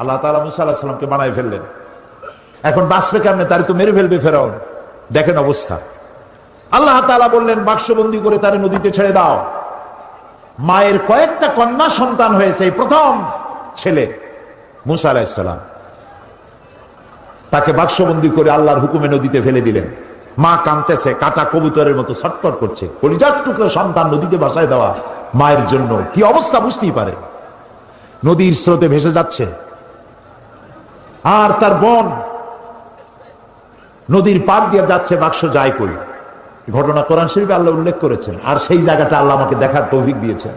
আল্লাহ তাআলা মুসা আলাইহিস সালামকে বানায় ফেললেন। এখন বাঁচবে কেমনে? তারে তো মেরে ফেলবে ফেরাউন। দেখেন অবস্থা। আল্লাহ তাআলা বললেন বাক্সবন্দি করে তারে নদীতে ছেড়ে দাও। মায়ের কয়েকটা কন্যা সন্তান হয়েছে, এই প্রথম ছেলে মুসা আলাইহিস সালাম। তাকে বাক্সবন্দি করে আল্লাহর হুকুমে নদীতে ফেলে দিলেন। মা কাঁদতেছে, কাটা কবুতরের মতো ছটফট করছে। কলিজার টুকরো সন্তান নদীতে ভাসায় দেওয়া মায়ের জন্য কি অবস্থা বুঝতেই পারে। নদীর স্রোতে ভেসে যাচ্ছে, আর তার বোন নদীর পার দিয়ে যাচ্ছে, বাক্স যায় কই। ঘটনা কোরআন শরীফে আল্লাহ উল্লেখ করেছেন, আর সেই জায়গাটা আল্লাহ আমাকে দেখার তৌফিক দিয়েছেন।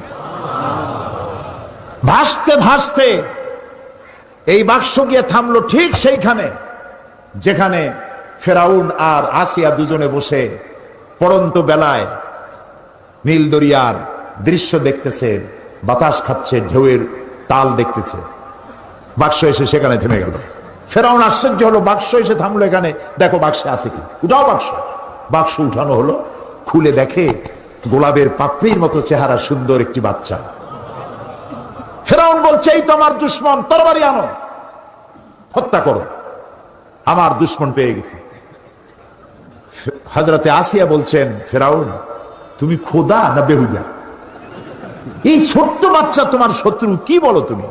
ভাসতে ভাসতে এই বাক্স গিয়ে থামলো ঠিক সেইখানে যেখানে ফেরাউন আর আসিয়া দুজনে বসে পড়ন্ত বেলায় নীল দরিয়ার দৃশ্য দেখতেছে, বাতাস খাচ্ছে, ঢেউয়ের তাল দেখতেছে। বাক্স এসে সেখানে থেমে গেল। ফেরাউন আশ্চর্য হলো, বাক্স এসে থামলো এখানে, দেখো বাক্সে আছে কি, উঠাও বাক্স। বাক্স উঠানো হলো, খুলে দেখে গোলাপের পাপড়ির মতো চেহারা সুন্দর একটি বাচ্চা। ফেরাউন বলছে এই তো আমার দুশ্মন, তরবারি আনো, হত্যা করো, আমার দুশ্মন পেয়ে গেছে। হযরতে আসিয়া বলছেন ফেরাউন তুমি খোদা না বেহুদা? এই ছোট্ট বাচ্চা তোমার শত্রু, কি বলো তুমি?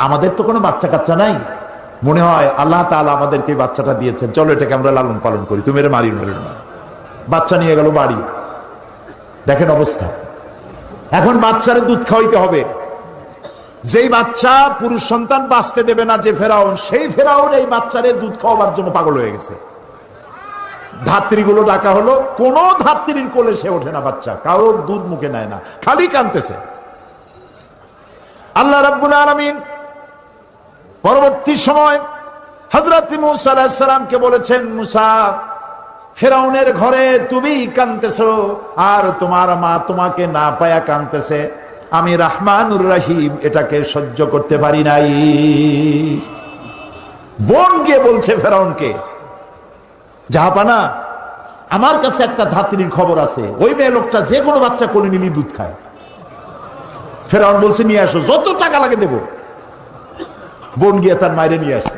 আমাদের তো কোনো বাচ্চা কাচ্চা নাই, মনে হয় আল্লাহ তাআলা আমাদেরকে বাচ্চাটা দিয়েছেন, চলো এটাকে আমরা লালন পালন করি, তুমি এর মারি মেরো না। বাচ্চা নিয়ে গেল বাড়ি। দেখেন অবস্থা। এখন বাচ্চারে দুধ খাওয়াইতে হবে। যেই বাচ্চা পুরুষ সন্তান বাঁচতে দেবে না যে ফেরাউন, সেই ফেরাউন এই বাচ্চারে দুধ খাওয়াবার জন্য পাগল হয়ে গেছে। ধাত্রীগুলো ডাকা হলো, কোন ধাত্রীর কোলে সে ওঠে না, বাচ্চা কারোর দুধ মুখে নেয় না, খালি কাঁদতেছে। আল্লাহ রাব্বুল আলামিন পরবর্তী সময় হযরত মুসা আলাইহিস সালামকে বলেছেন, মুসা ফেরাউনের ঘরে তুমি কাঁদতেছো আর তোমার মা তোমাকে না পায়া কাঁদতেছে, আমি রহমানুর রহিম এটাকে সহ্য করতে পারি নাই। বোন গিয়ে বলছে ফেরাউনকে, জাহাপানা আমার কাছে একটা ধাত্রীর খবর আছে, ওই মেয়ে লোকটা যে কোনো বাচ্চা কোলে নিলি দুধ খায়। ফেরাউন বলছে নিয়ে আসো, যত টাকা লাগে দেবো। বোন গিয়ে তার মায়ের নিয়ে আসে,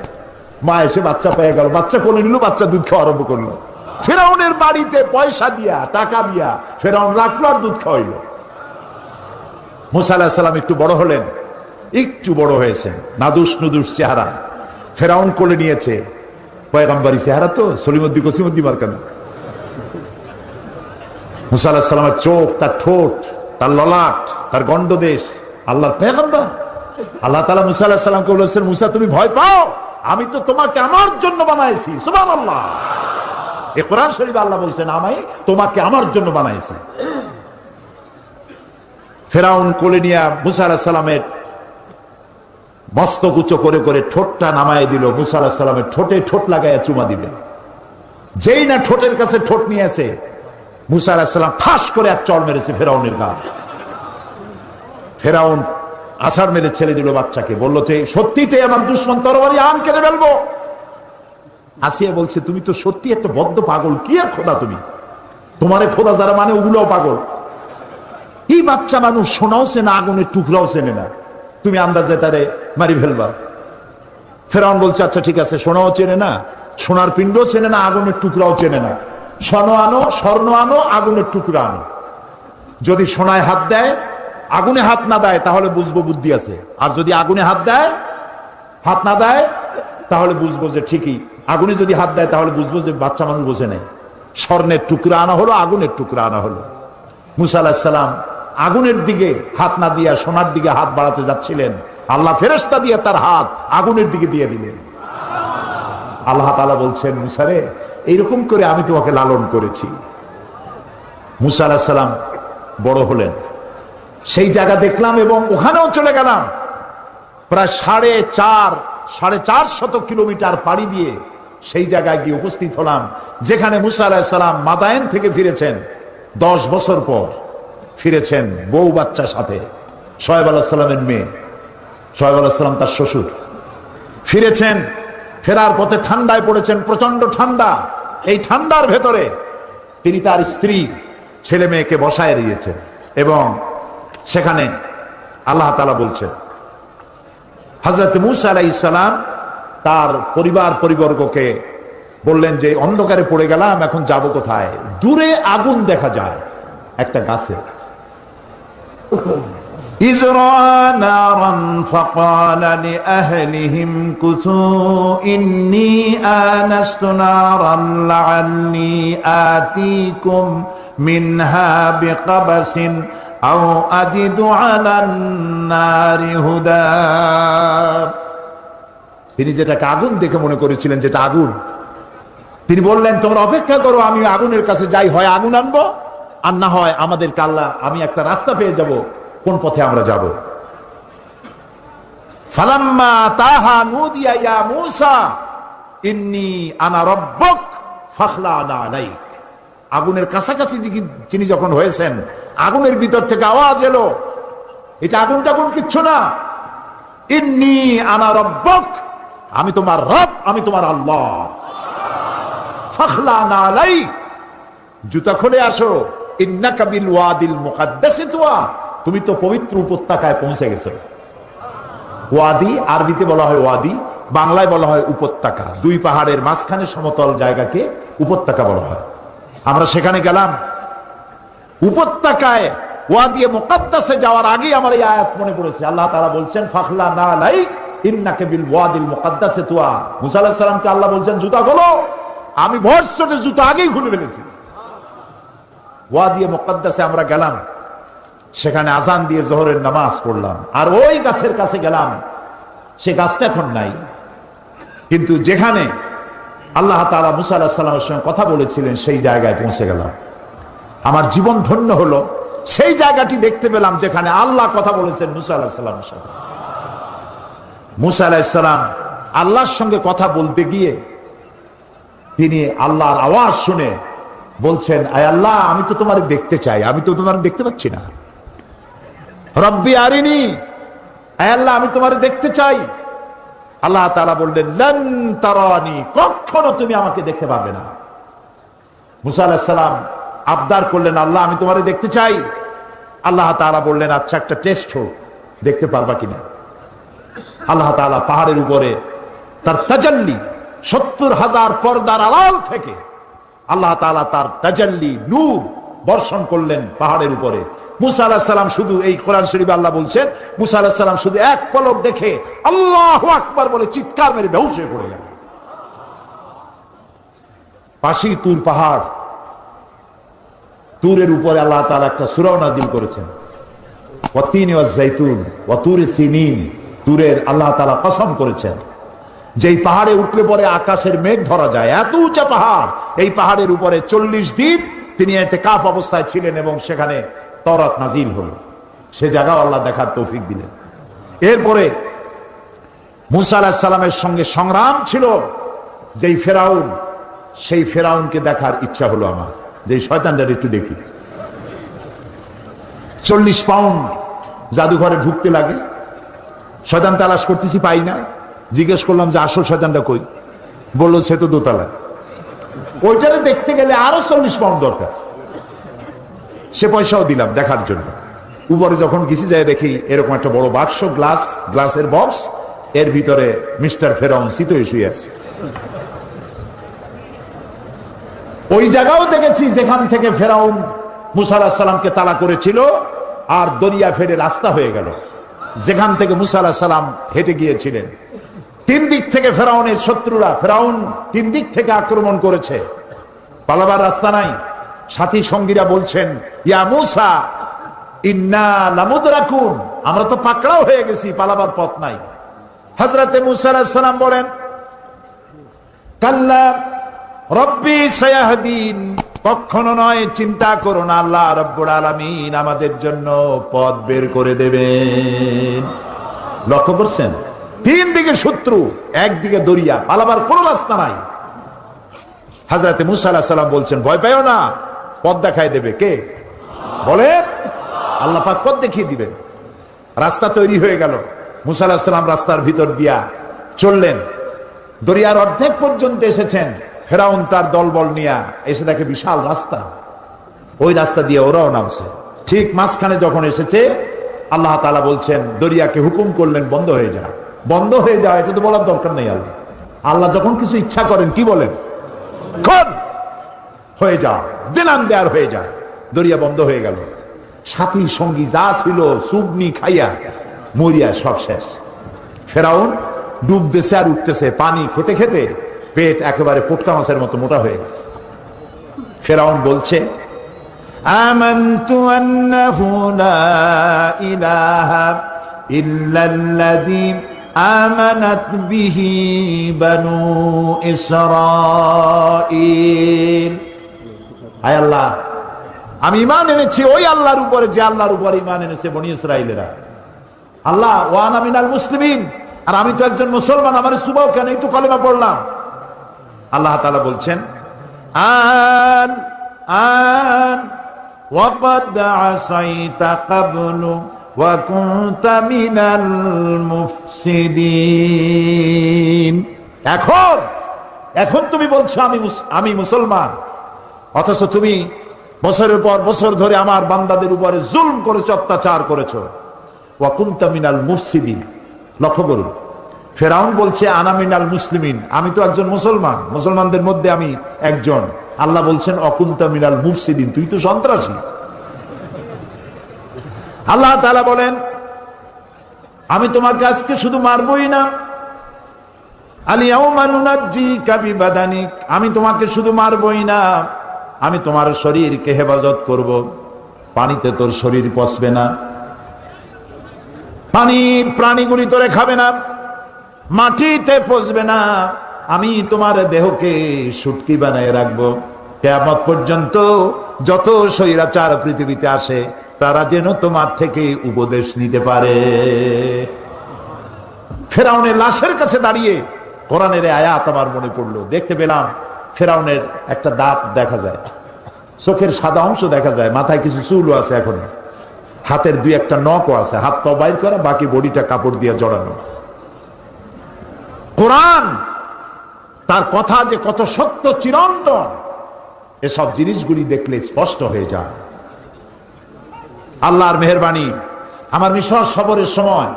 মা এসে বাচ্চা পেয়ে গেল, বাচ্চা কোলে নিল, বাচ্চা দুধ খাওয়া আরম্ভ করলো। ফেরাউনের বাড়িতে পয়সা দিয়া টাকা দিয়া ফেরাউন রাখলো আর দুধ খাওয়াইল। মুসা আলাইহিস সালাম একটু বড় হলেন, একটু বড় হয়েছেন, নাদুস নুদুস চেহারা। ফেরাউন কোলে নিয়েছে, পয়গম্বরী চেহারা তো, সলিমুদ্দিন কসিমুদ্দিন মার্কানা। মুসা আলাইহিস সালামের চোখ, তার ঠোঁট, তার ললাট, তার গন্ডদেশ, আল্লাহর পয়গম্বর। আল্লাহ তাআলা মুসা আলাইহিস সালামকে বলেছেন, মুসা তুমি ভয় পাও, আমি তো তোমাকে আমার জন্য বানাইছি। সুবহানাল্লাহ। এই কোরআন শরীফে আল্লাহ বলছেন আমি তোমাকে আমার জন্য বানাইছি। ফেরাউন কোলে নিয়ে মুসা আলাইহিস সালামের মস্তক উঁচু করে করে ঠোঁটটা নামায় দিল। মুসা আলাইহিস সালামের ঠোঁটে ঠোঁট লাগাইয়া চুমা দিবে। যেই না ঠোঁটের কাছে ঠোঁট নিয়ে আসে, মুসা আলাইহিস সালাম ঠাস করে এক চড় মেরেছে ফেরাউনের গা। ফেরাউন আছাড় মেরে ছেড়ে দিল বাচ্চাকে, বললো যে সত্যিটাই আমার দুশ্মন, তরবারি আন, কেটে ফেলবো। আসিয়া বলছে তুমি তো সত্যি একটা বদ্ধ পাগল, কি আর খোদা তুমি, তোমারে খোদা যারা মানে ওগুলোও পাগল। এই বাচ্চা মানুষ সোনাও চেনে, আগুনের টুকরাও চেনে না, তুমি আন্দাজে তারে মারি ফেলবা। ফেরাউন বলছে আচ্ছা ঠিক আছে, সোনাও চেনে না, সোনার পিণ্ডও চেনে না, আগুনের টুকরাও চেনে না, স্বর্ণ আনো, আগুনের টুকরা আনো। যদি সোনায় হাত দেয়, আগুনে হাত না দেয়, তাহলে বুঝবো বুদ্ধি আছে, আর যদি আগুনে হাত না দেয় তাহলে বুঝবো যে ঠিকই, আগুনে যদি হাত দেয় তাহলে বুঝবো যে বাচ্চা মানুষ বোঝে নেই। স্বর্ণের টুকরা আনা হলো, আগুনের টুকরা আনা হলো। মুসা আলাইহিস সালাম আগুনের দিকে হাত না দিয়া সোনার দিকে হাত বাড়াতে যাচ্ছিলেন, আল্লাহ ফেরেশতা দিয়ে তার হাত আগুনের দিকে দিয়ে দিলেন। আল্লাহ তাআলা বলছেন, মুসা রে এইরকম করে আমি তোমাকে লালন করেছি। মুসা আলাইহিস সালাম বড় হলেন, সেই জায়গা দেখলাম এবং ওখানেও চলে গেলাম। প্রায় 450 কিলোমিটার পাড়ি দিয়ে সেই জায়গায় গিয়ে উপস্থিত হলাম যেখানে মুসা আলাইহিস সালাম মাদায়েন থেকে ফিরেছেন। 10 বছর পর ফিরেছেন বউ বাচ্চার সাথে, শোয়েব আলাইহিস সালামের মেয়ে, শোয়েব আলাইহিস সালাম তার শ্বশুর। ফিরেছেন, ফেরার পথে ঠান্ডায় পড়েছেন, প্রচন্ড ঠান্ডা। এই ঠান্ডার ভেতরে তিনি তার স্ত্রী ছেলে মেয়েকে বসায় দিয়েছেন এবং সেখানে আল্লাহ তাআলা বলছেন, হযরত মূসা আলাইহিস সালাম তার পরিবার পরিবর্গকে বললেন যে অন্ধকারে পড়ে গেলাম, এখন যাব কোথায়? দূরে আগুন দেখা যায় একটা গাছে। إذ رأى نارا فقال لأهلهم كثوا إني آنست نارا لعلي آتيكم منها بقبس أو أجد على النار هدى। তিনি যেটাকে আগুন দেখে মনে করেছিলেন যেটা আগুন, তিনি বললেন তোমরা অপেক্ষা করো, আমি আগুনের কাছে যাই, হয় আগুন আনবো আর না হয় আমাদের কাল্লা আমি একটা রাস্তা পেয়ে যাব, কোন পথে আমরা যাব। ফালাম্মা তাহা নুদিয়া ইয়া মূসা ইন্নী আনা রাব্বুক ফাখলা'না আলাইক। আগুনের কাছাকাছি যিনি যখন হয়েছেন, আগুনের ভিতর থেকে আওয়াজ এলো, এটা আগুন টাগুন কিচ্ছু না, ইন্নী আনা রাব্বুক, আমি তোমার রব, আমি তোমার আল্লাহ। ফাখলা'না আলাইক, জুতা খুলে আসো, ইন্নাকা বিল ওয়াদিল মুকাদ্দাসি তুয়া, তুমি তো পবিত্র উপত্যকায় পৌঁছে গেছো। ওয়াদি আরবিতে বলা হয় ওয়াদি, বাংলায় বলা হয় উপত্যকা। দুই পাহাড়ের মাঝখানে সমতল জায়গাকে উপত্যকা বলা হয়। আমরা সেখানে গেলাম। উপত্যকায় ওয়াদি মুকাদ্দাসে যাওয়ার আগে আমার এই আয়াত মনে পড়েছে। আল্লাহ তাআলা বলছেন ফাখলা'না আলাইক ইন্নাকা বিল ওয়াদিল মুকাদ্দাসি তুয়া। মূসা আলাইহিস সালামকে আল্লাহ বলছেন জুতা খোলো, আমি ভরসটে জুতা আগেই খুলে ফেলেছি। ওয়াদি মুকাদ্দাসে আমরা গেলাম, সেখানে আজান দিয়ে জোহরের নামাজ পড়লাম, আর ওই গাছের কাছে গেলাম। সে গাছটা এখন নাই, কিন্তু যেখানে আল্লাহ তাআলা মূসা আলাইহিস সালামের সঙ্গে কথা বলেছিলেন সেই জায়গায় পৌঁছে গেলাম। আমার জীবন ধন্য হলো, সেই জায়গাটি দেখতে পেলাম যেখানে আল্লাহ কথা বলেছেন মূসা আলাইহিস সালামের সাথে। মূসা আলাইহিস সালাম আল্লাহর সঙ্গে কথা বলতে গিয়ে তিনি আল্লাহর আওয়াজ শুনে বলছেন, আয় আল্লাহ, আমি তো তোমার দেখতে চাই, আমি তো তোমার দেখতে পাচ্ছি না। রব্বি আরিনি, আয় আল্লাহ, আমি তোমার দেখতে চাই। আল্লাহ তাআলা বললেন লান তারানি, কখনো তুমি আমাকে দেখতে পাবে না। মূসা আলাইহিস সালাম আবদার করলেন, আল্লাহ, আমি তোমারে দেখতে চাই। আল্লাহ তাআলা বললেন আচ্ছা, একটা টেস্ট হোক, দেখতে পারবা কিনা। আল্লাহ তাআলা পাহাড়ের উপরে তার তাজাল্লি, ৭০,০০০ পর্দার আড়াল থেকে আল্লাহ তাআলা তার তাজাল্লি নূর বর্ষণ করলেন পাহাড়ের উপরে। মূসা আলাইহিস সালাম শুধু, এই কোরআন শরীফে আল্লাহ বলছেন, মূসা আলাইহিস সালাম শুধু এক পলক দেখে আল্লাহু আকবার বলে চিৎকার মেরে বেহুশ হয়ে পড়ে গেলেন। পাশেই তুর পাহাড়, তুরের উপরে আল্লাহ তাআলা একটা সূরা নাযিল করেছেন, ওয়াতিন ওয়াজ জাইতুন ওয়া তুর সিনিন। তুরের আল্লাহ তাআলা কসম করেছেন, যেই পাহাড়ে উঠলে পরে আকাশের মেঘ ধরা যায়, এত উঁচা পাহাড়। এই পাহাড়ের উপরে ৪০ দিন তিনি ইতিকাফ অবস্থায় ছিলেন এবং সেখানে তওরাত নাজিল হলো। সে জায়গাও আল্লাহ দেখার তৌফিক দিলেন। এরপরে মূসা আলাইহিস সালামের সঙ্গে সংগ্রাম ছিল যেই ফেরাউন, সেই ফেরাউনকে দেখার ইচ্ছা হলো আমার, যেই শয়তানটার একটু দেখি। ৪০ পাউন্ড জাদুঘরে ঢুকতে লাগে, শয়তান তালাশ করতেছি, পাই না। জিজ্ঞেস করলাম যে আসল শয়তানটা কই? বললো সে তো দোতলা। ওইটারে দেখতে গেলে আরো ৪০ পাউন্ড দরকার। সে পয়সাও দিলাম দেখার জন্য। উপরে যখন গেছি যাই দেখি এরকম একটা বড় বাক্স, গ্লাসের বক্স, এর ভিতরে মিস্টার ফেরাউন চিতই শুয়ে আছে। ওই জায়গাও দেখেছি যেখান থেকে ফেরাউন মূসা আলাইহিস সালামকে তাড়া করেছিল, আর দরিয়া ফেটে রাস্তা হয়ে গেল যেখান থেকে মূসা আলাইহিস সালাম হেঁটে গিয়েছিলেন। ৩ দিক থেকে ফেরাউনের শত্রুরা, ফেরাউন ৩ দিক থেকে আক্রমণ করেছে, পালাবার রাস্তা নাই। সাথী সঙ্গীরা বলছেন, ইয়া মূসা ইন্না লামুদরাকুন, আমরা তো পাকড়াও হয়ে গেছি, পালাবার পথ নাই। হযরতে মূসা আলাইহিস সালাম বলেন, কাল্লা রব্বি সায়াহদিন, কখনো নয়, চিন্তা করো না, আল্লাহ রাব্বুল আলামিন আমাদের জন্য পথ বের করে দেবেন। লক্ষ্য করছেন, ৩ দিকে শত্রু, একদিকে দরিয়া, পালাবার কোনো রাস্তা নাই। হযরতে মূসা আলাইহিস সালাম বলছেন, ভয় পাইও না, পথ দেখায় দেবে কে? বলে আল্লাহ পাক পথ দেখিয়ে দিবেন। রাস্তা তৈরি হয়ে গেল। মূসা আলাইহিস সালাম রাস্তার ভিতর দিয়া চললেন, দরিয়ার অর্ধেক পর্যন্ত এসেছেন। ফেরাউন তার দলবল নিয়ে এসে দেখে বিশাল রাস্তা, ওই রাস্তা দিয়ে ওরাও নামছে। ঠিক মাঝখানে যখন এসেছে, আল্লাহ তাআলা বলছেন, দরিয়াকে হুকুম করলেন বন্ধ হয়ে যা, বন্ধ হয়ে যায়, এটা তো বলার দরকার নেই। আল্লাহ আল্লাহ যখন কিছু ইচ্ছা করেন কি বলেন, খন হয়ে যা, দিনান দেয়ার হয়ে যায়। দরিয়া বন্ধ হয়ে গেল, সাথী সঙ্গী যা ছিল সুবনি খাইয়া মরিয়া সব শেষ। ফেরাউন ডুবতেছে আর উঠতেছে, পানি খেতে খেতে পেট একেবারে পোটকা মাছের মতো মোটা হয়ে গেছে। ফেরাউন বলছে, আমানতু আন্নাহু লা ইলাহা ইল্লাল্লাযী আমানাত বিহি বানু ইসরাঈল। আয় আল্লাহ, আমি ঈমান এনেছি ওই আল্লাহর উপরে যে আল্লাহর উপরে ঈমান এনেছে বনি ইসরাঈলেরা। আল্লাহ ওয়া আনা মিনাল মুসলিমিন, আর আমি তো একজন মুসলমান, আমার সুবাও কেন, এই তো কালেমা পড়লাম। আল্লাহ তাআলা বলছেন, আন আন ওয়াকাদ আসাইতা ক্বাবলু ওয়া কুনতা মিনাল মুফসিদিন। এখন তুমি বলছো আমি মুসলমান, অথচ তুমি বছরের পর বছর ধরে আমার বান্দাদের উপরে জুলম করেছো, অত্যাচার করেছো। ওয়া কুনতা মিনাল মুফসিদিন। লক্ষ্য করুন, ফেরাউন বলছে আনা মিনাল মুসলিমিন, আমি তো একজন মুসলমান, মুসলমানদের মধ্যে আমি একজন। আল্লাহ বলছেন অকুনতা মিনাল মুফসিদিন, তুই তো সন্ত্রাসী। আল্লাহ তাআলা বলেন, আমি তোমাকে আজকে শুধু মারবই না, আলিয়াউমা নুনাজ্জিকা বিবাদানিক, আমি তোমাকে শুধু মারবই না, আমি তোমার শরীরকে হেফাজত করব। পানিতে তোর শরীর পচবে না, পানির প্রাণীগুলি তোরে খাবে না, মাটিতে পচবে না, আমি তোমার দেহকে শুটকি বানায় রাখবো। কিয়ামত পর্যন্ত যত স্বৈরাচার পৃথিবীতে আসে তারা যেন তোমার থেকে উপদেশ নিতে পারে। ফেরাউনের লাশের কাছে দাঁড়িয়ে কোরআনের আয়াত আমার মনে পড়লো। দেখতে পেলাম ফেরাউনের একটা দাঁত দেখা যায়, চোখের সাদা অংশ দেখা যায়, মাথায় কিছু চুলও আছে, এখন হাতের দুই একটা নখও আছে, হাত পা বাইর করা, বাকি বডিটা কাপড় দিয়ে জড়ানো। কোরআন তার কথা যে কত সত্য চিরন্তন, এসব জিনিসগুলি দেখলে স্পষ্ট হয়ে যায়। আল্লাহর মেহেরবানি, আমার মিশর সফরের সময়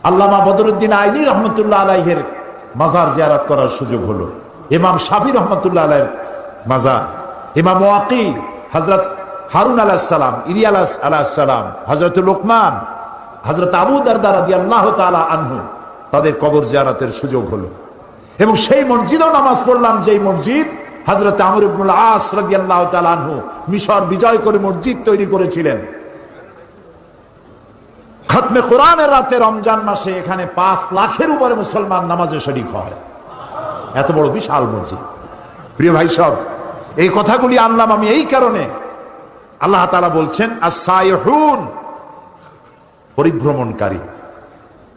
আল্লামা বদরুদ্দিন আইনি রহমতুল্লাহ আলাইহের মাজার জিয়ারত করার সুযোগ হলো। ইমাম শাফি রহমতুল্লাহ আলাইহির মাজার, ইমাম ওয়াকি, হযরত হারুন আলাইহিস সালাম, ইলিয়াস আলাইহিস সালাম, হযরত লোকমান, হযরত আবু দারদা রাদিয়াল্লাহু তাআলা আনহু, তাদের কবর জিয়ারতের সুযোগ হলো। এবং সেই মসজিদেও নামাজ পড়লাম, যেই মসজিদ হযরত আমর ইবনুল আস রাদিয়াল্লাহু তাআলা আনহু মিশর বিজয় করে মসজিদ তৈরি করেছিলেন। খতমে কোরআনের রাতে রমজান মাসে এখানে 5 লাখের উপরে মুসলমান নামাজে শরীক হয়। এত বড় বিশাল মসজিদ। প্রিয় ভাই সব, এই কথাগুলি আনলাম আমি এই কারণে, আল্লাহ তাআলা বলছেন আস-সাইহুন, পরিভ্রমণকারী,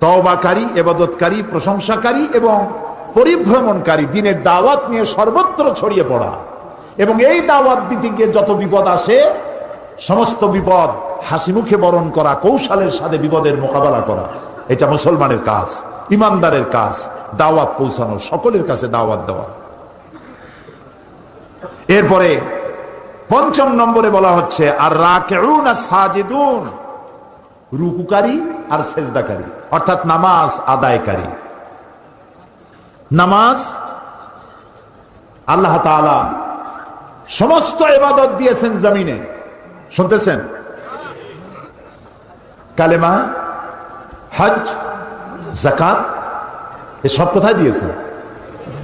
তওবাকারী, ইবাদতকারী, প্রশংসাকারী এবং পরিভ্রমণকারী, দিনের দাওয়াত নিয়ে সর্বত্র ছড়িয়ে পড়া। এবং এই দাওয়াত দিতে গিয়ে যত বিপদ আসে, সমস্ত বিপদ হাসি মুখে বরণ করা, কৌশলের সাথে বিপদের মোকাবেলা করা, এটা মুসলমানের কাজ, ইমানদারের কাজ। দাওয়াত পৌঁছানো, সকলের কাছে দাওয়াত দেওয়া। এরপরে 5 নম্বরে বলা হচ্ছে আর রাকিউন আস-সাজিদুন, রুকুকারী আর সেজদাকারী, অর্থাৎ নামাজ আদায়কারী। নামাজ আল্লাহ তাআলা সমস্ত ইবাদত দিয়েছেন জমিনে, শুনতেছেন? কালেমা, হজ, যাকাত, এসব কোথায় দিয়েছেন?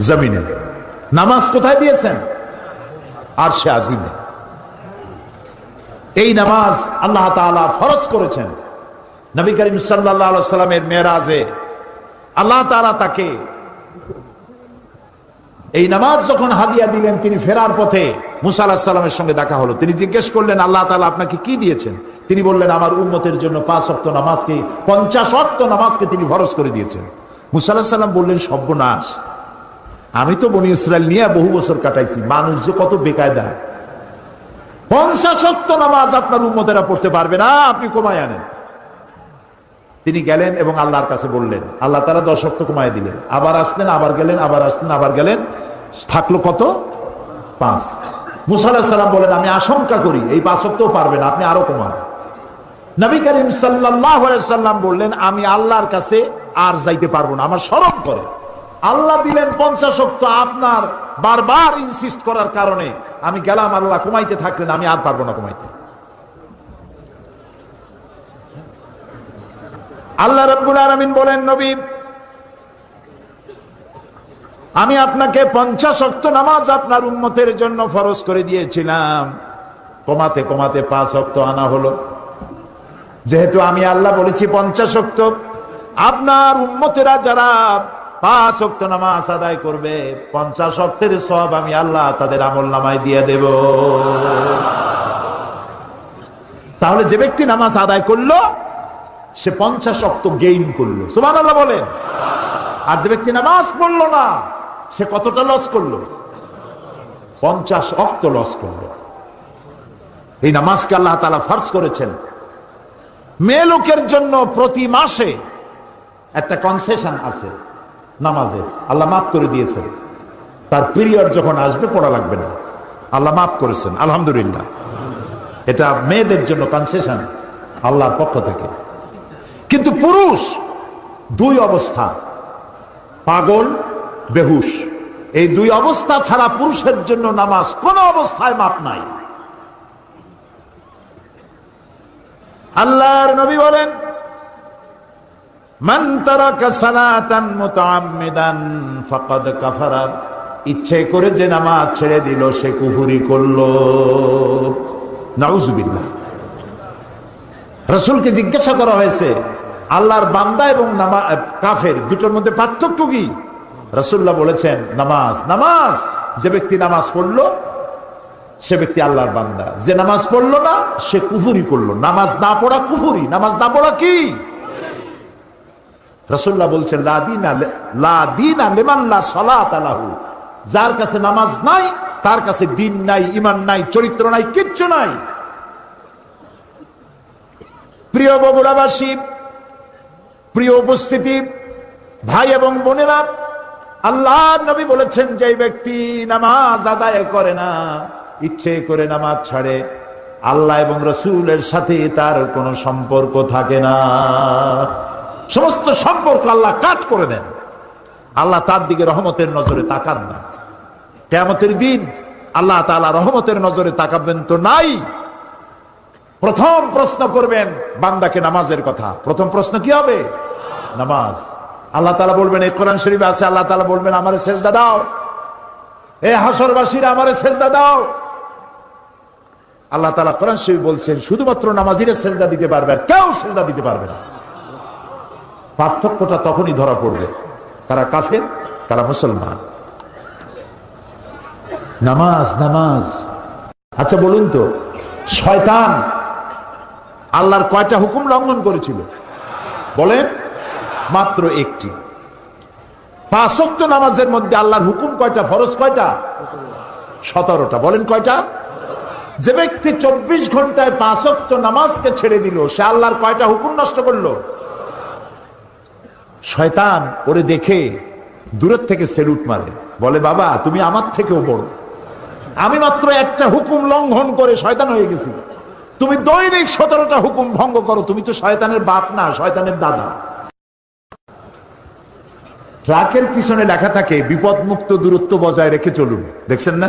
জমিনে। নামাজ কোথায় দিয়েছেন? আরশে আজিমে। এই নামাজ আল্লাহ তাআলা ফরজ করেছেন। নবী করিম সাল্লাল্লাহু আলাইহি ওয়াসাল্লামের মেরাজে আল্লাহ তাআলা তাকে এই নামাজ যখন হাদিয়া দিলেন, তিনি ফেরার পথে মুসা আলাইহিস সালামের সঙ্গে দেখা হলো। তিনি জিজ্ঞেস করলেন, আল্লাহ তাআলা আপনাকে কি দিয়েছেন? তিনি বললেন, আমার উম্মতের জন্য 5 ওয়াক্ত নামাজকে, 50 ওয়াক্ত নামাজকে তিনি ফরজ করে দিয়েছেন। মুসা আলাইহিস সালাম বললেন, সর্বনাশ, আমি তো বনি ইসরাইল নিয়ে বহু বছর কাটাইছি, মানুষ যে কত বেকায়দা, 50 ওয়াক্ত নামাজ আপনার উম্মতেরা পড়তে পারবে না, আপনি কমায় আনেন। তিনি গেলেন এবং আল্লাহর কাছে বললেন, আল্লাহ তাআলা 10 ওয়াক্ত কমায় দিলেন। আবার আসলেন, আবার গেলেন, আবার আসলেন, আবার গেলেন, থাকলো কত? 5। মুসা আলাইহিস সালাম বলেন, আমি আশঙ্কা করি এই 5 ওয়াক্তও পারবে না, আপনি আরো কমান। নবী করিম সাল্লাল্লাহু আলাইহি ওয়াসাল্লাম বললেন, আমি আল্লাহর কাছে আর যাইতে পারবো না, আমার শরম করে। আল্লাহ দিলেন 50 ওয়াক্ত, আপনার বারবার ইনসিস্ট করার কারণে আমি গেলাম, আল্লাহ কমাইতে থাকলেন, আমি আর পারবো না কমাইতে। আল্লাহ রাব্বুল আলামিন বলেন, নবী আমি আপনাকে 50 ওয়াক্ত নামাজ আপনার উম্মতের জন্য ফরজ করে দিয়েছিলাম, কমাতে কমাতে 5 ওয়াক্ত আনা হলো। যেহেতু আমি আল্লাহ বলেছি 50 ওয়াক্ত, আপনার উম্মতেরা যারা 5 ওয়াক্ত নামাজ আদায় করবে, 50 ওয়াক্তের সওয়াব আমি আল্লাহ তাদের আমলনামায় দিয়ে দেব। তাহলে যে ব্যক্তি নামাজ আদায় করলো সে 50 ওয়াক্ত গেইন করলো, সুবহানাল্লাহ বলেন। আর যে ব্যক্তি নামাজ পড়লো না সে কতটা লস করলো? 50 ওয়াক্ত লস করলো। এই নামাজকে আল্লাহ তাআলা ফরজ করেছেন। মেয়ে লোকের জন্য প্রতি মাসে একটা কনসেশন আছে নামাজের, আল্লাহ মাফ করে দিয়েছেন। তার পিরিয়ড যখন আসবে পড়া লাগবে না, আল্লাহ মাফ করেছেন, আলহামদুলিল্লাহ। এটা মেয়েদের জন্য কনসেশন আল্লাহর পক্ষ থেকে। কিন্তু পুরুষ 2 অবস্থা, পাগল, বেহুশ, এই 2 অবস্থা ছাড়া পুরুষের জন্য নামাজ কোন অবস্থায় মাপ নাই। আল্লাহর নবী বলেন, মান তারাকা সালাতান মুতাআম্মিদান ফাকাদ কাফারা, ইচ্ছে করে যে নামাজ ছেড়ে দিল সে কুফরি করলো। নাউজুবিল্লাহ। রাসূলকে জিজ্ঞাসা করা হয়েছে, আল্লাহর বান্দা এবং কাফের দুটোর মধ্যে পার্থক্য কি? রাসূলুল্লাহ বলেছেন, নামাজ। নামাজ, যে ব্যক্তি নামাজ পড়লো সে ব্যক্তি আল্লাহর বান্দা, যে নামাজ পড়লো না সে কুফরি করলো। নামাজ না পড়া কুফরি, নামাজ না পড়া কি? রাসূলুল্লাহ বলছেন, লা দীনা লিমান লা সালাতা লাহু, যার কাছে নামাজ নাই তার কাছে দ্বীন নাই, ঈমান নাই, চরিত্র নাই, কিচ্ছু নাই। প্রিয় বগুড়াবাসী, প্রিয় উপস্থিতি, ভাই এবং বোনেরা, আল্লাহর নবী বলেছেন, যে ব্যক্তি নামাজ আদায় করে না, ইচ্ছে করে নামাজ ছাড়ে, আল্লাহ এবং রাসূলের সাথে তার কোনো সম্পর্ক থাকে না। সমস্ত সম্পর্ক আল্লাহ কাট করে দেন। আল্লাহ তার দিকে রহমতের নজরে তাকান না। কিয়ামতের দিন আল্লাহ তাআলা রহমতের নজরে তাকাবেন তো নাই। প্রথম প্রশ্ন করবেন বান্দাকে নামাজের কথা। প্রথম প্রশ্ন কি হবে? নামাজ। আল্লাহ তাআলা বলবেন, এই কোরআন শরীফে আছে, আল্লাহ তাআলা বলবেন, আমারে সেজদা দাও। এই হাসরবাসীরা আমারে সেজদা দাও। আল্লাহ তাআলা কোরআন শরীফ বলছেন, শুধুমাত্র নামাজিরা সেজদা দিতে পারবে, আর কেউ সেজদা দিতে পারবে না। পার্থক্যটা তখনই ধরা পড়বে, তারা কাফের, তারা মুসলমান। নামাজ, নামাজ। আচ্ছা বলুন তো, শয়তান আল্লাহর কয়টা হুকুম লঙ্ঘন করেছিল? বলেন। মাত্র একটি। 5 ওয়াক্ত নামাজের মধ্যে আল্লাহর হুকুম কয়টা? ফরজ কয়টা? 17টা। বলেন কয়টা? যে ব্যক্তি 24 ঘন্টায় 5 ওয়াক্ত নামাজকে ছেড়ে দিল, সে আল্লাহর কয়টা হুকুম নষ্ট করলো? শয়তান ওরে দেখে দূরের থেকে সেলুট মারে, বলে, বাবা তুমি আমার থেকেও বড়, আমি মাত্র একটা হুকুম লঙ্ঘন করে শয়তান হয়ে গেছি, তুমি দৈনিক 17টা হুকুম ভঙ্গ করো, তুমি তো শয়তানের বাপ না, শয়তানের দাদা। ট্রাকের পিছনে লেখা থাকে, বিপদ মুক্ত দূরত্ব বজায় রেখে চলুন। দেখছেন না?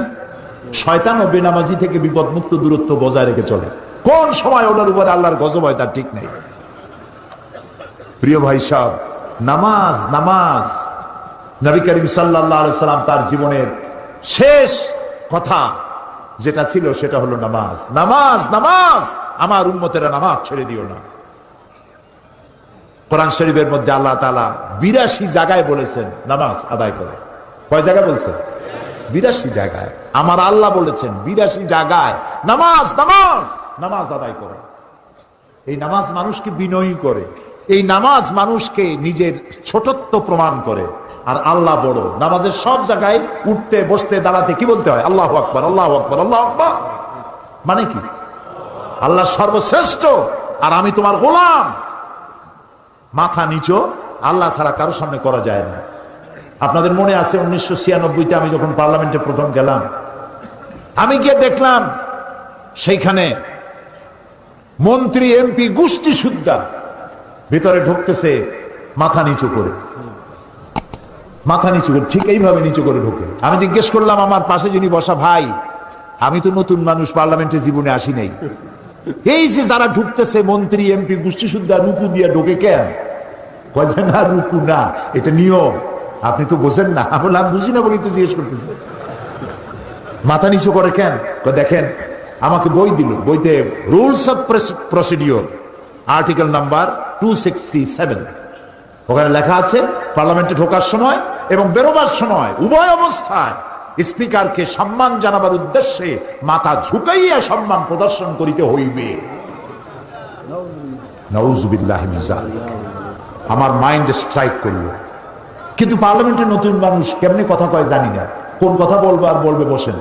শয়তান ও বেনামাজি থেকে বিপদ মুক্ত দূরত্ব বজায় রেখে চলে। কোন সময় ওনার উপরে আল্লাহর গজব হয় তার ঠিক নেই। প্রিয় ভাই সাহেব, নামাজ, নামাজ। নবী করিম সাল্লাল্লাহু আলাইহি সাল্লাম তার জীবনের শেষ কথা যেটা ছিল সেটা হলো নামাজ। নামাজ, নামাজ, আমার উম্মতেরা নামাজ ছেড়ে দিও না। কোরআন শরীফের মধ্যে আল্লাহ তাআলা 82 জায়গায় বলেছেন নামাজ আদায় করে। কয় জায়গায় বলছেন? 82 জায়গায়। আমার আল্লাহ বলেছেন 82 জায়গায় নামাজ, নামাজ, নামাজ আদায় করে। এই নামাজ মানুষকে বিনয়ী করে, এই নামাজ মানুষকে নিজের ছোটত্ব প্রমাণ করে। আর আল্লাহ বড়। নামাজের সব জায়গায় উঠতে, বসতে, দাঁড়াতে কি বলতে হয়? আল্লাহু আকবার, আল্লাহু আকবার, আল্লাহু আকবার। মানে কি? আল্লাহ সর্বশ্রেষ্ঠ আর আমি তোমার গোলাম। মাথা নিচু আল্লাহ ছাড়া কারো সামনে করা যায় না। আপনাদের মনে আছে 1996-তে আমি যখন পার্লামেন্টে প্রথম গেলাম, আমি গিয়ে দেখলাম সেইখানে মন্ত্রী, এমপি গোষ্ঠী সুদ্ধা ভিতরে ঢুকতেছে, মাথা নিচু করে, মাথা নিচু করে, ঠিক এইভাবে নিচু করে ঢোকে। আমি জিজ্ঞেস করলাম আমার পাশে যিনি বসা, ভাই আমি তো নতুন মানুষ, পার্লামেন্টে জীবনে আসি নাই, এই যে যারা ঢুকতেছে মন্ত্রী এমপি গোষ্ঠী সুদ্ধা রুকু দিয়ে ঢোকে কেন? কয়েছে না রুকু না, এটা নিয়ম, আপনি তো বোঝেন না। আমি বললাম বুঝি না বলি তো জিজ্ঞেস করতেছে মাথা নিচু করে কেন। দেখেন আমাকে বই দিল, বইতে rules of procedure article number 267, ওখানে লেখা আছে পার্লামেন্টে ঢোকার সময় এবং বেরোবার সময় উভয় অবস্থায় স্পিকারকে সম্মান জানাবার উদ্দেশ্যে মাথা ঝুঁকাইয়া সম্মান প্রদর্শন করিতে হইবে। নাউযুবিল্লাহি মিন যালিক। আমার মাইন্ড স্ট্রাইক করলো, কিন্তু পার্লামেন্টের নতুন মানুষ কেমনে কথা কয় জানি না, কোন কথা বলবো আর বলবে বসেন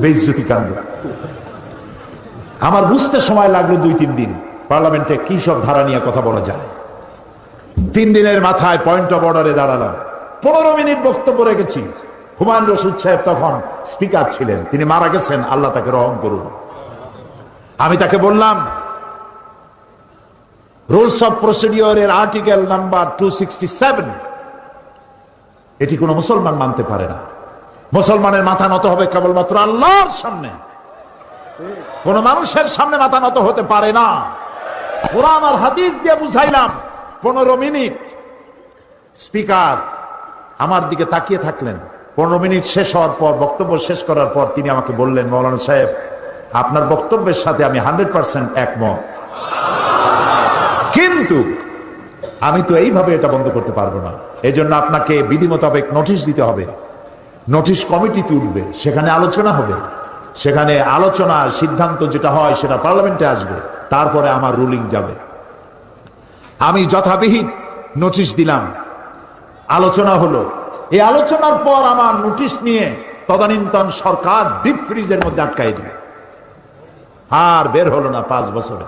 বেইজ্জতি কাণ্ড। আমার বুঝতে সময় লাগলো 2-3 দিন পার্লামেন্টে কি সব ধারা নিয়ে কথা বলা যায়। 3 দিনের মাথায় পয়েন্ট অফ অর্ডারে দাঁড়ালাম, 15 মিনিট বক্তব্য রেখেছি। হুমায়ুন রশিদ সাহেব তখন স্পিকার ছিলেন, তিনি মারা গেছেন, আল্লাহ তাকে রহম করুন। আমি তাকে বললাম রুলস অফ প্রসিডিওরের আর্টিকেল নাম্বার 267 এটি কোন মুসলমান মানতে পারে না। মুসলমানের মাথা নত হবে কেবলমাত্র আল্লাহর সামনে, কোন মানুষের সামনে মাথা নত হতে পারে না। কোরআন আর হাদিস দিয়ে বুঝাইলাম। 15 মিনিট স্পিকার আমার দিকে তাকিয়ে থাকলেন। 15 মিনিট শেষ হওয়ার পর, বক্তব্য শেষ করার পর তিনি আমাকে বললেন, মৌলানা সাহেব আপনার বক্তব্যের সাথে আমি 100% একমত, কিন্তু আমি তো এইভাবে এটা বন্ধ করতে পারবো না, এই জন্য আপনাকে বিধি মোতাবেক নোটিশ দিতে হবে। নোটিশ কমিটি তুলবে, সেখানে আলোচনা হবে, সেখানে আলোচনা সিদ্ধান্ত যেটা হয় সেটা পার্লামেন্টে আসবে, তারপরে আমার রুলিং যাবে। আমি যথাবিহিত নোটিশ দিলাম, আলোচনা হলো। এই আলোচনার পর আমার নোটিশ নিয়ে তদানীন্তন সরকার ডিপ ফ্রিজের মধ্যে আটকাই দিল, আর বের হলো না 5 বছরে।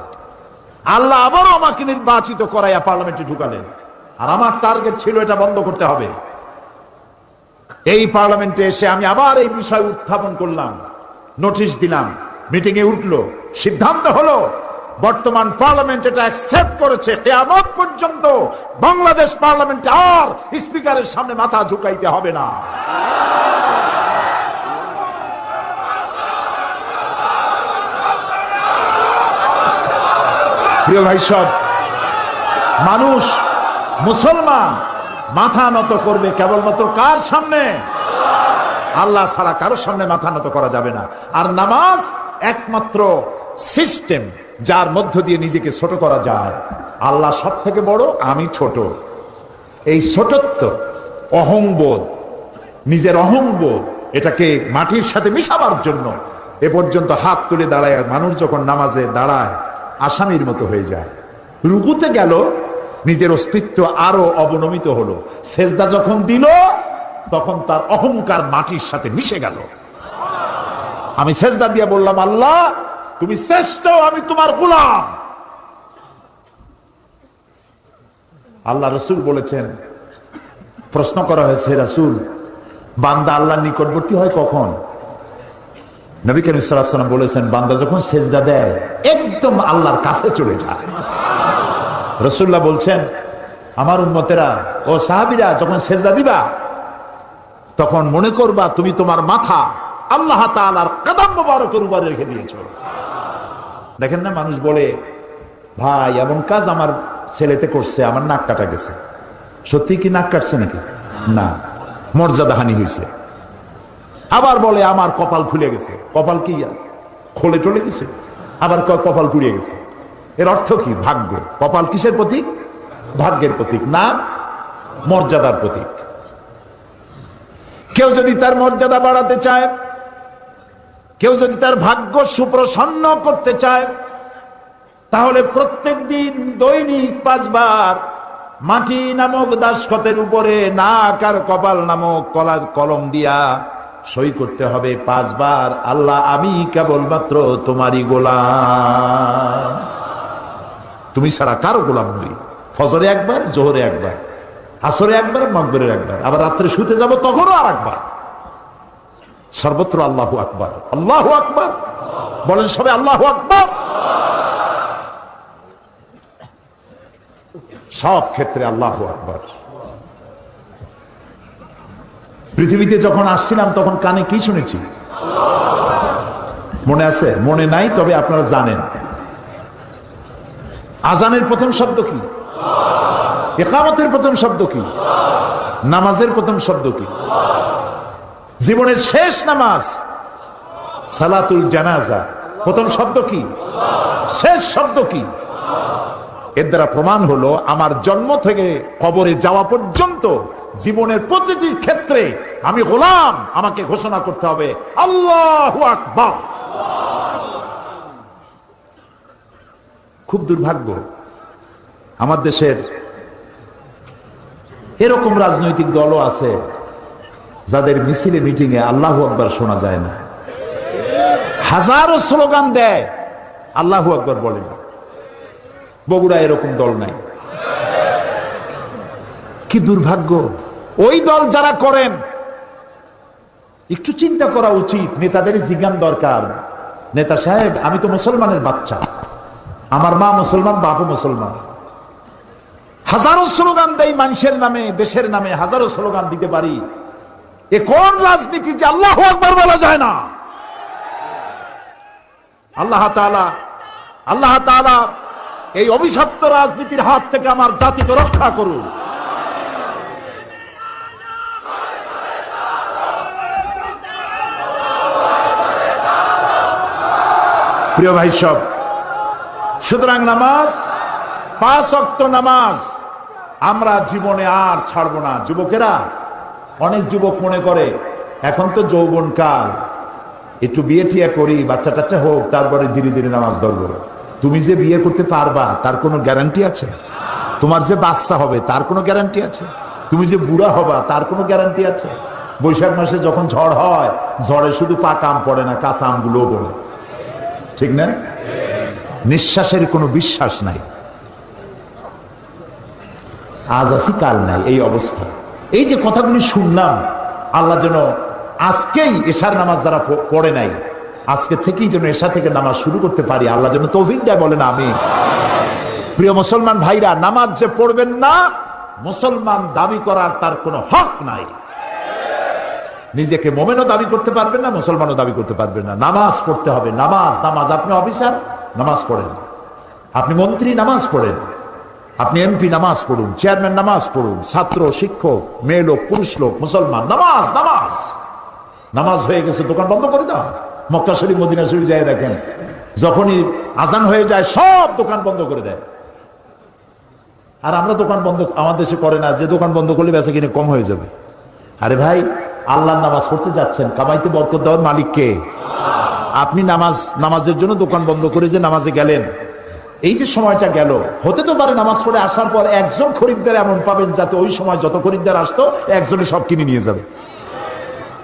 আল্লাহ আবারও আমাকে নির্বাচিত করাইয়া পার্লামেন্টে ঢুকালেন, আর আমার টার্গেট ছিল এটা বন্ধ করতে হবে। এই পার্লামেন্টে এসে আমি আবার এই বিষয় উত্থাপন করলাম, নোটিশ দিলাম, মিটিং এ উঠলো, সিদ্ধান্ত হলো বর্তমান পার্লামেন্ট এটা অ্যাকসেপ্ট করেছে, কিয়ামত পর্যন্ত বাংলাদেশ পার্লামেন্টে আর স্পিকারের সামনে মাথা ঝুঁকাইতে হবে না। প্রিয় ভাই সব, মানুষ মুসলমান মাথা নত করবে কেবলমাত্র কার সামনে? আল্লাহ ছাড়া কারোর সামনে মাথা নত করা যাবে না। আর নামাজ একমাত্র সিস্টেম যার মধ্য দিয়ে নিজেকে ছোট করা যায়। আল্লাহ সব থেকে বড়, আমি ছোট। এই ছোটত্ব, অহংবোধ, নিজের অহংবোধ, এটাকে মাটির সাথে মিশাবার জন্য এ পর্যন্ত হাত তুলে দাঁড়ায় মানুষ যখন নামাজে দাঁড়ায় আসামির মতো হয়ে যায়। রুকুতে গেল, নিজের অস্তিত্ব আরো অবনমিত হলো। সেজদা যখন দিল তখন তার অহংকার মাটির সাথে মিশে গেল। আমি সেজদা দিয়ে বললাম, আল্লাহ তুমি শ্রেষ্ঠ, আমি তোমার গোলাম। আল্লাহ রসুল বলেছেন, প্রশ্ন করা হয়েছে, রাসূল বান্দা আল্লাহর নিকটবর্তী হয় কখন? নবী করিম সাল্লাল্লাহু আলাইহি ওয়াসাল্লাম বলেছেন, বান্দা যখন সেজদা দেয় একদম আল্লাহর কাছে চলে যায়। রাসূলুল্লাহ বলছেন, আমার উম্মতেরা ও সাহাবীরা যখন সেজদা দিবা তখন মনে করবা তুমি তোমার মাথা আল্লাহ তাআলার কদম মোবারকের উপরে রেখে দিয়েছো। দেখেন না, মানুষ বলে ভাই এমন কাজ আমার ছেলেতে করছে, আমার নাক কাটা গেছে। সত্যি কি নাক কাটছে নাকি? না, মর্যাদাহানি হয়েছে। আবার বলে আমার কপাল খুলে গেছে। কপাল কি খোলে টলে গেছে? আবার কপাল পুড়িয়ে গেছে। এর অর্থ কি? ভাগ্য। কপাল কিসের প্রতীক? ভাগ্যের প্রতীক, না মর্যাদার প্রতীক। কেউ যদি তার মর্যাদা বাড়াতে চায়, কেউ যদি তার ভাগ্য সুপ্রসন্ন করতে চায়, তাহলে প্রত্যেক দিন দৈনিক 5 বার মাটি নামক দাসখতের উপরে নাক আর কপাল নামক কলম দিয়া সই করতে হবে 5 বার, আল্লাহ আমি কেবলমাত্র তোমারই গোলাম, তুমি ছাড়া কারো গোলাম নই। ফজরে একবার, জোহরে একবার, আসরে একবার, মাগরিবে একবার, আবার রাত্রে শুতে যাব তখনও আর একবার। সর্বত্র আল্লাহু আকবার, আল্লাহু আকবার বলেন সবে, আল্লাহু আকবার। সব ক্ষেত্রে আল্লাহু আকবার। পৃথিবীতে যখন আসছিলাম তখন কানে কি শুনেছি মনে আছে? মনে নাই, তবে আপনারা জানেন আজানের প্রথম শব্দ কি? ইকামতের প্রথম শব্দ কি? নামাজের প্রথম শব্দ কি? জীবনের শেষ নামাজ সালাতুল জানাজা, প্রথম শব্দ কি? শেষ শব্দ কি? এর দ্বারা প্রমাণ হলো আমার জন্ম থেকে কবরে যাওয়া পর্যন্ত জীবনের প্রতিটি ক্ষেত্রে আমি গোলাম, আমাকে ঘোষণা করতে হবে আল্লাহু আকবার। খুব দুর্ভাগ্য আমার দেশের এরকম রাজনৈতিক দলও আছে যাদের মিছিলে মিটিংয়ে আল্লাহু আকবার শোনা যায় না, হাজারো স্লোগান দেয়, আল্লাহু আকবার বলে না। বগুড়া এরকম দল নাই। কি দুর্ভাগ্য! ওই দল যারা করেন একটু চিন্তা করা উচিত, নেতাদের জিজ্ঞান দরকার, নেতা সাহেব আমি তো মুসলমানের বাচ্চা, আমার মা মুসলমান, বাপও মুসলমান, হাজারো স্লোগান দেই মানুষের নামে, দেশের নামে হাজারো স্লোগান দিতে পারি, এ কোন রাজনীতি যে আল্লাহু আকবার বলা যায় না? আল্লাহ তাআলা এই অভিশপ্ত রাজনীতির হাত থেকে আমার জাতিকে রক্ষা করুন। প্রিয় ভাই সব, সুতরাং নামাজ, 5 ওয়াক্ত নামাজ আমরা জীবনে আর ছাড়বো না। যুবকেরা, অনেক যুবক মনে করে এখন তো যৌবন কাল, একটু বিয়ে টিয়া করি, বাচ্চা টাচ্চা হোক, তারপরে ধীরে ধীরে নামাজ ধরবো। তুমি যে বিয়ে করতে পারবা তার কোনো গ্যারান্টি আছে? তোমার যে বাচ্চা হবে তার কোনো গ্যারান্টি আছে? তুমি যে বুড়া হবা তার কোনো গ্যারান্টি আছে? বৈশাখ মাসে যখন ঝড় হয়, ঝড়ে শুধু পাকা আম পড়ে না, কাঁচা আমগুলোও পড়ে, ঠিক না? নিঃশ্বাসের কোনো বিশ্বাস নাই, আজ আছি কাল নাই, এই অবস্থা। এই যে কথাগুলি শুনলাম, আল্লাহ যেন আজকেই এশার নামাজ যারা পড়ে নাই, আজকে থেকেই যেন এশা থেকে নামাজ শুরু করতে পারি, আল্লাহ যেন তৌফিক দেয়, বলেন আমিন। প্রিয় মুসলমান ভাইরা, নামাজ যে পড়বেন না, মুসলমান দাবি করার তার কোনো হক নাই। নিজেকে মোমেনও দাবি করতে পারবেন না, মুসলমানও দাবি করতে পারবেন না। নামাজ পড়তে হবে, নামাজ। নামাজ, আপনি অফিসার নামাজ পড়েন, আপনি মন্ত্রী নামাজ পড়েন, আপনি এমপি নামাজ পড়ুন, চেয়ারম্যান নামাজ পড়ুন, ছাত্র, শিক্ষক, মেয়ে লোক, পুরুষ লোক, মুসলমান, নামাজ। নামাজ নামাজ হয়ে গেছে, দোকান বন্ধ করে দাও। মক্কা শরীফ, মদিনা শরীফ যায় দেখেন, যখনই আজান হয়ে যায় সব দোকান বন্ধ করে দেয়। আর আমরা দোকান বন্ধ আমার দেশে করে না, যে দোকান বন্ধ করলে বেচা কিনে কম হয়ে যাবে। আরে ভাই, আল্লাহর নামাজ পড়তে যাচ্ছেন, কামাইতে বরকত দেওয়ার মালিক কে? আপনি নামাজের জন্য দোকান বন্ধ করে যে নামাজে গেলেন, এই যে সময়টা গেল, হতে তো পারে নামাজ পড়ে আসার পর একজন খরিদ্দার এমন পাবেন যাতে ওই সময় যত খরিদ্দার আসতো একজনে সব কিনে নিয়ে যাবে,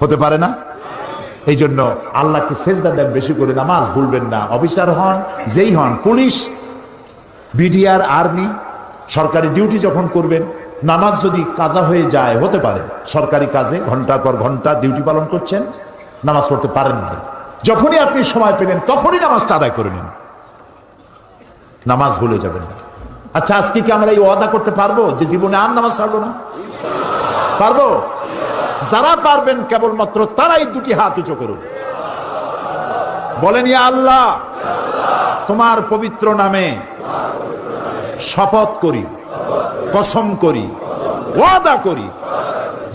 হতে পারে না? এই জন্য আল্লাহকে সেজদা দেন বেশি করে, নামাজ ভুলবেন না। অফিসার হন, যেই হন, পুলিশ, বিডিআর, আর্মি, সরকারি ডিউটি যখন করবেন, নামাজ যদি কাজা হয়ে যায়, হতে পারে সরকারি কাজে ঘন্টার পর ঘন্টা ডিউটি পালন করছেন, নামাজ পড়তে পারেন না, যখনই আপনি সময় পেলেন তখনই নামাজটা আদায় করে নিন, নামাজ ভুলে যাবেন না। আচ্ছা, আজকে কি আমরা এই ওয়াদা করতে পারবো যে জীবনে আর নামাজ ছাড়বো না? পারবো? যারা পারবেন কেবলমাত্র তারাই দুটি হাত উঁচু করুন, বলেন ইয়া আল্লাহ, তোমার পবিত্র নামে শপথ করি, কসম করি, ওয়াদা করি,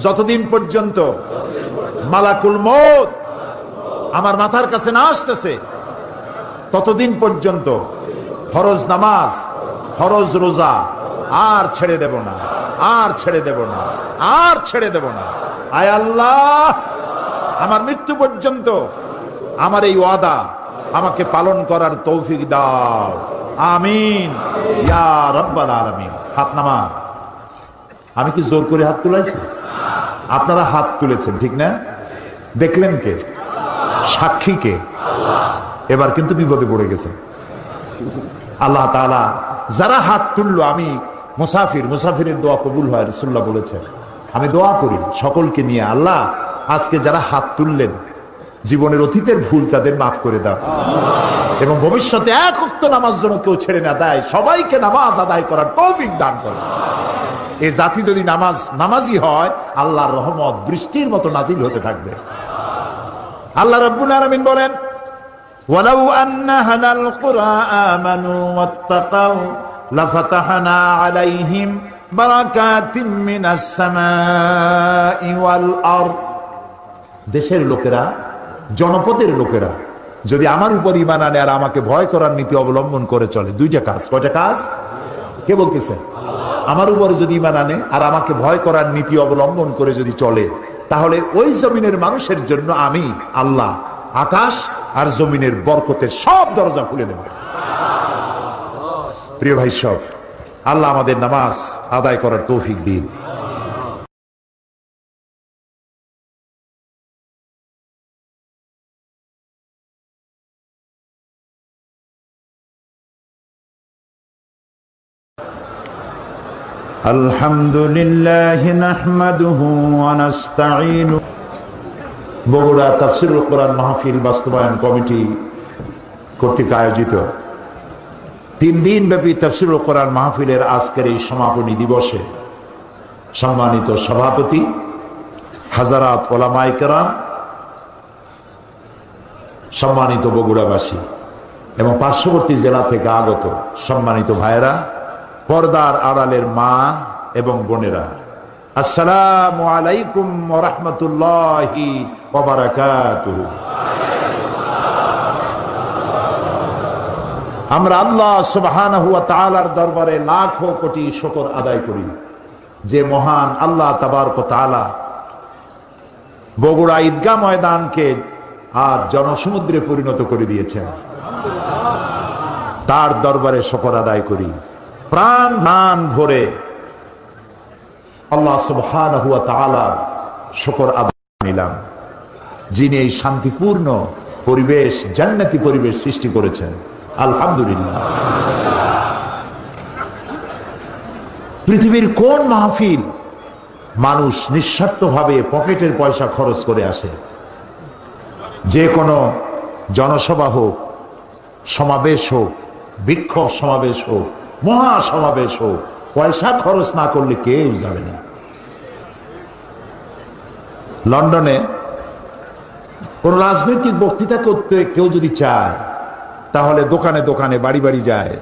যতদিন পর্যন্ত মালাকুল মউত আমার মাথার কাছে না আসতেছে ততদিন পর্যন্ত ফরজ নামাজ, ফরজ রোজা আর ছেড়ে দেব না, আর ছেড়ে দেব না, আর ছেড়ে দেব না। আয় আল্লাহ, আমার মৃত্যু পর্যন্ত আমার এই ওয়াদা আমাকে পালন করার তৌফিক দাও, আমিন ইয়া রাব্বাল আলামিন। হাত নামান। আমি কি জোর করে হাত তুলেছি? আপনারা হাত তুলেছেন, ঠিক না? দেখলেন কে? সাক্ষী কে? এবার কিন্তু বিপদে পড়ে গেছে। আল্লাহ তাআলা যারা হাত তুললো, আমি মুসাফিরের দোয়া কবুল হয়, রাসূলুল্লাহ বলেছেন। আমি দোয়া করি সকলকে নিয়ে, আল্লাহ আজকে যারা হাত তুললেন জীবনের অতীতের ভুল তাদের মাফ করে দাও এবং ভবিষ্যতে এক ওয়াক্ত নামাজ যেন কেউ ছেড়ে না দেয়, সবাইকে নামাজ আদায় করার তৌফিক দান করো। এই জাতি যদি নামাজি হয়, আল্লাহর রহমত বৃষ্টির মতো নাজিল হতে থাকবে। আল্লাহ রাব্বুল আলামিন বলেন, ওয়ালাউ আন্না হানাল কুরা আমানু ওয়াত্তাকাউ লাফাতাহনা আলাইহিম বারাকাতিম মিনাস সামাই ওয়াল আরদ। দেশের লোকেরা, জনপদের লোকেরা যদি আমার উপর ঈমান আনে আর আমাকে ভয় করার নীতি অবলম্বন করে চলে, দুইটা কাজ। কয়টা কাজ? কে বলতেছে? আমার উপরে যদি ঈমান আনে আর আমাকে ভয় করার নীতি অবলম্বন করে যদি চলে, তাহলে ওই জমিনের মানুষের জন্য আমি আল্লাহ আকাশ আর জমিনের বরকতের সব দরজা খুলে দেব। প্রিয় ভাই সব, আল্লাহ আমাদের নামাজ আদায় করার তৌফিক দিন। আলহামদুলিল্লাহ নাহমাদুহু ওয়া নাস্তাঈনু। বগুড়া তাফসীরুল কোরআন মাহফিল বাস্তবায়ন কমিটি কর্তৃক আয়োজিত 3 দিন ব্যাপী তাফসীরুল কোরআন মাহফিলের আজকের এই সমাপনী দিবসে সম্মানিত সভাপতি, হাজারাত ওলামায়ে কেরাম, সম্মানিত বগুড়াবাসী এবং পার্শ্ববর্তী জেলা থেকে আগত সম্মানিত ভাইয়েরা, পর্দার আড়ালের মা এবং বোনেরা, আসসালামু আলাইকুম ওয়া রাহমাতুল্লাহি ওয়া বারাকাতুহু। আমরা আল্লাহ সুবহানাহু ওয়া তাআলার দরবারে লাখো কোটি শুকর আদায় করি যে মহান আল্লাহ তাবারক ওয়া তাআলা বগুড়া ঈদগাহ ময়দানকে আর জনসমুদ্রে পরিণত করে দিয়েছেন। তার দরবারে শুকর আদায় করি, প্রাণ ভরে আল্লাহ সুবহানাহু ওয়া তাআলার শুকর আদায় নিলাম, যিনি এই শান্তিপূর্ণ পরিবেশ, জান্নাতি পরিবেশ সৃষ্টি করেছেন। আলহামদুলিল্লাহ। পৃথিবীর কোন মাহফিল মানুষ নিঃস্বার্থভাবে পকেটের পয়সা খরচ করে আসে? যে কোনো জনসভা হোক, সমাবেশ হোক, বিক্ষোভ সমাবেশ হোক, মহাসমাবেশ হোক, পয়সা খরচ না করলে কেউ যাবে না। লন্ডনে কোন রাজনৈতিক বক্তৃতা করতে কেউ যদি চায়, তাহলে দোকানে দোকানে, বাড়ি বাড়ি যায়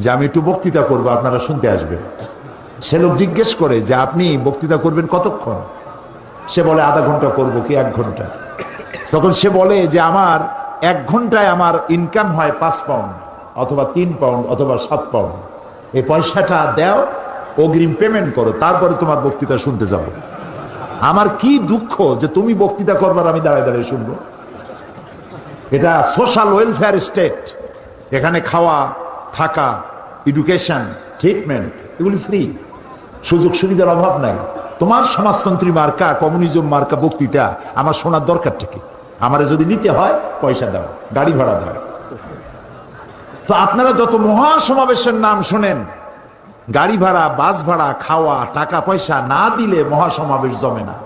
যে আমি একটু বক্তৃতা করবো, আপনারা শুনতে আসবেন। সে লোক জিজ্ঞেস করে যে আপনি বক্তৃতা করবেন কতক্ষণ? সে বলে আধা ঘন্টা করবো কি 1 ঘন্টা। তখন সে বলে যে আমার 1 ঘন্টায় আমার ইনকাম হয় 5 পাউন্ড অথবা 3 পাউন্ড অথবা 7 পাউন্ড। এই পয়সাটা দাও, অগ্রিম পেমেন্ট করো, তারপরে তোমার বক্তৃতা শুনতে যাবো। আমার কি দুঃখ যে তুমি বক্তৃতা করবার আমি দাঁড়ায় দাঁড়িয়ে শুনবো। এটা সোশ্যাল ওয়েলফেয়ার স্টেট, এখানে খাওয়া, থাকা, এডুকেশন, ট্রিটমেন্ট এগুলি ফ্রি, সুযোগ সুবিধার অভাব নাই। তোমার সমাজতন্ত্রী মার্কা, কমিউনিজম মার্কা বক্তৃতা আমার শোনার দরকার থেকে, আমার যদি নিতে হয় পয়সা দাও, গাড়ি ভাড়া দাও। তো আপনারা যত মহাসমাবেশের নাম শোনেন, গাড়ি ভাড়া, বাস ভাড়া, খাওয়া, টাকা পয়সা না দিলে মহাসমাবেশ জমে না।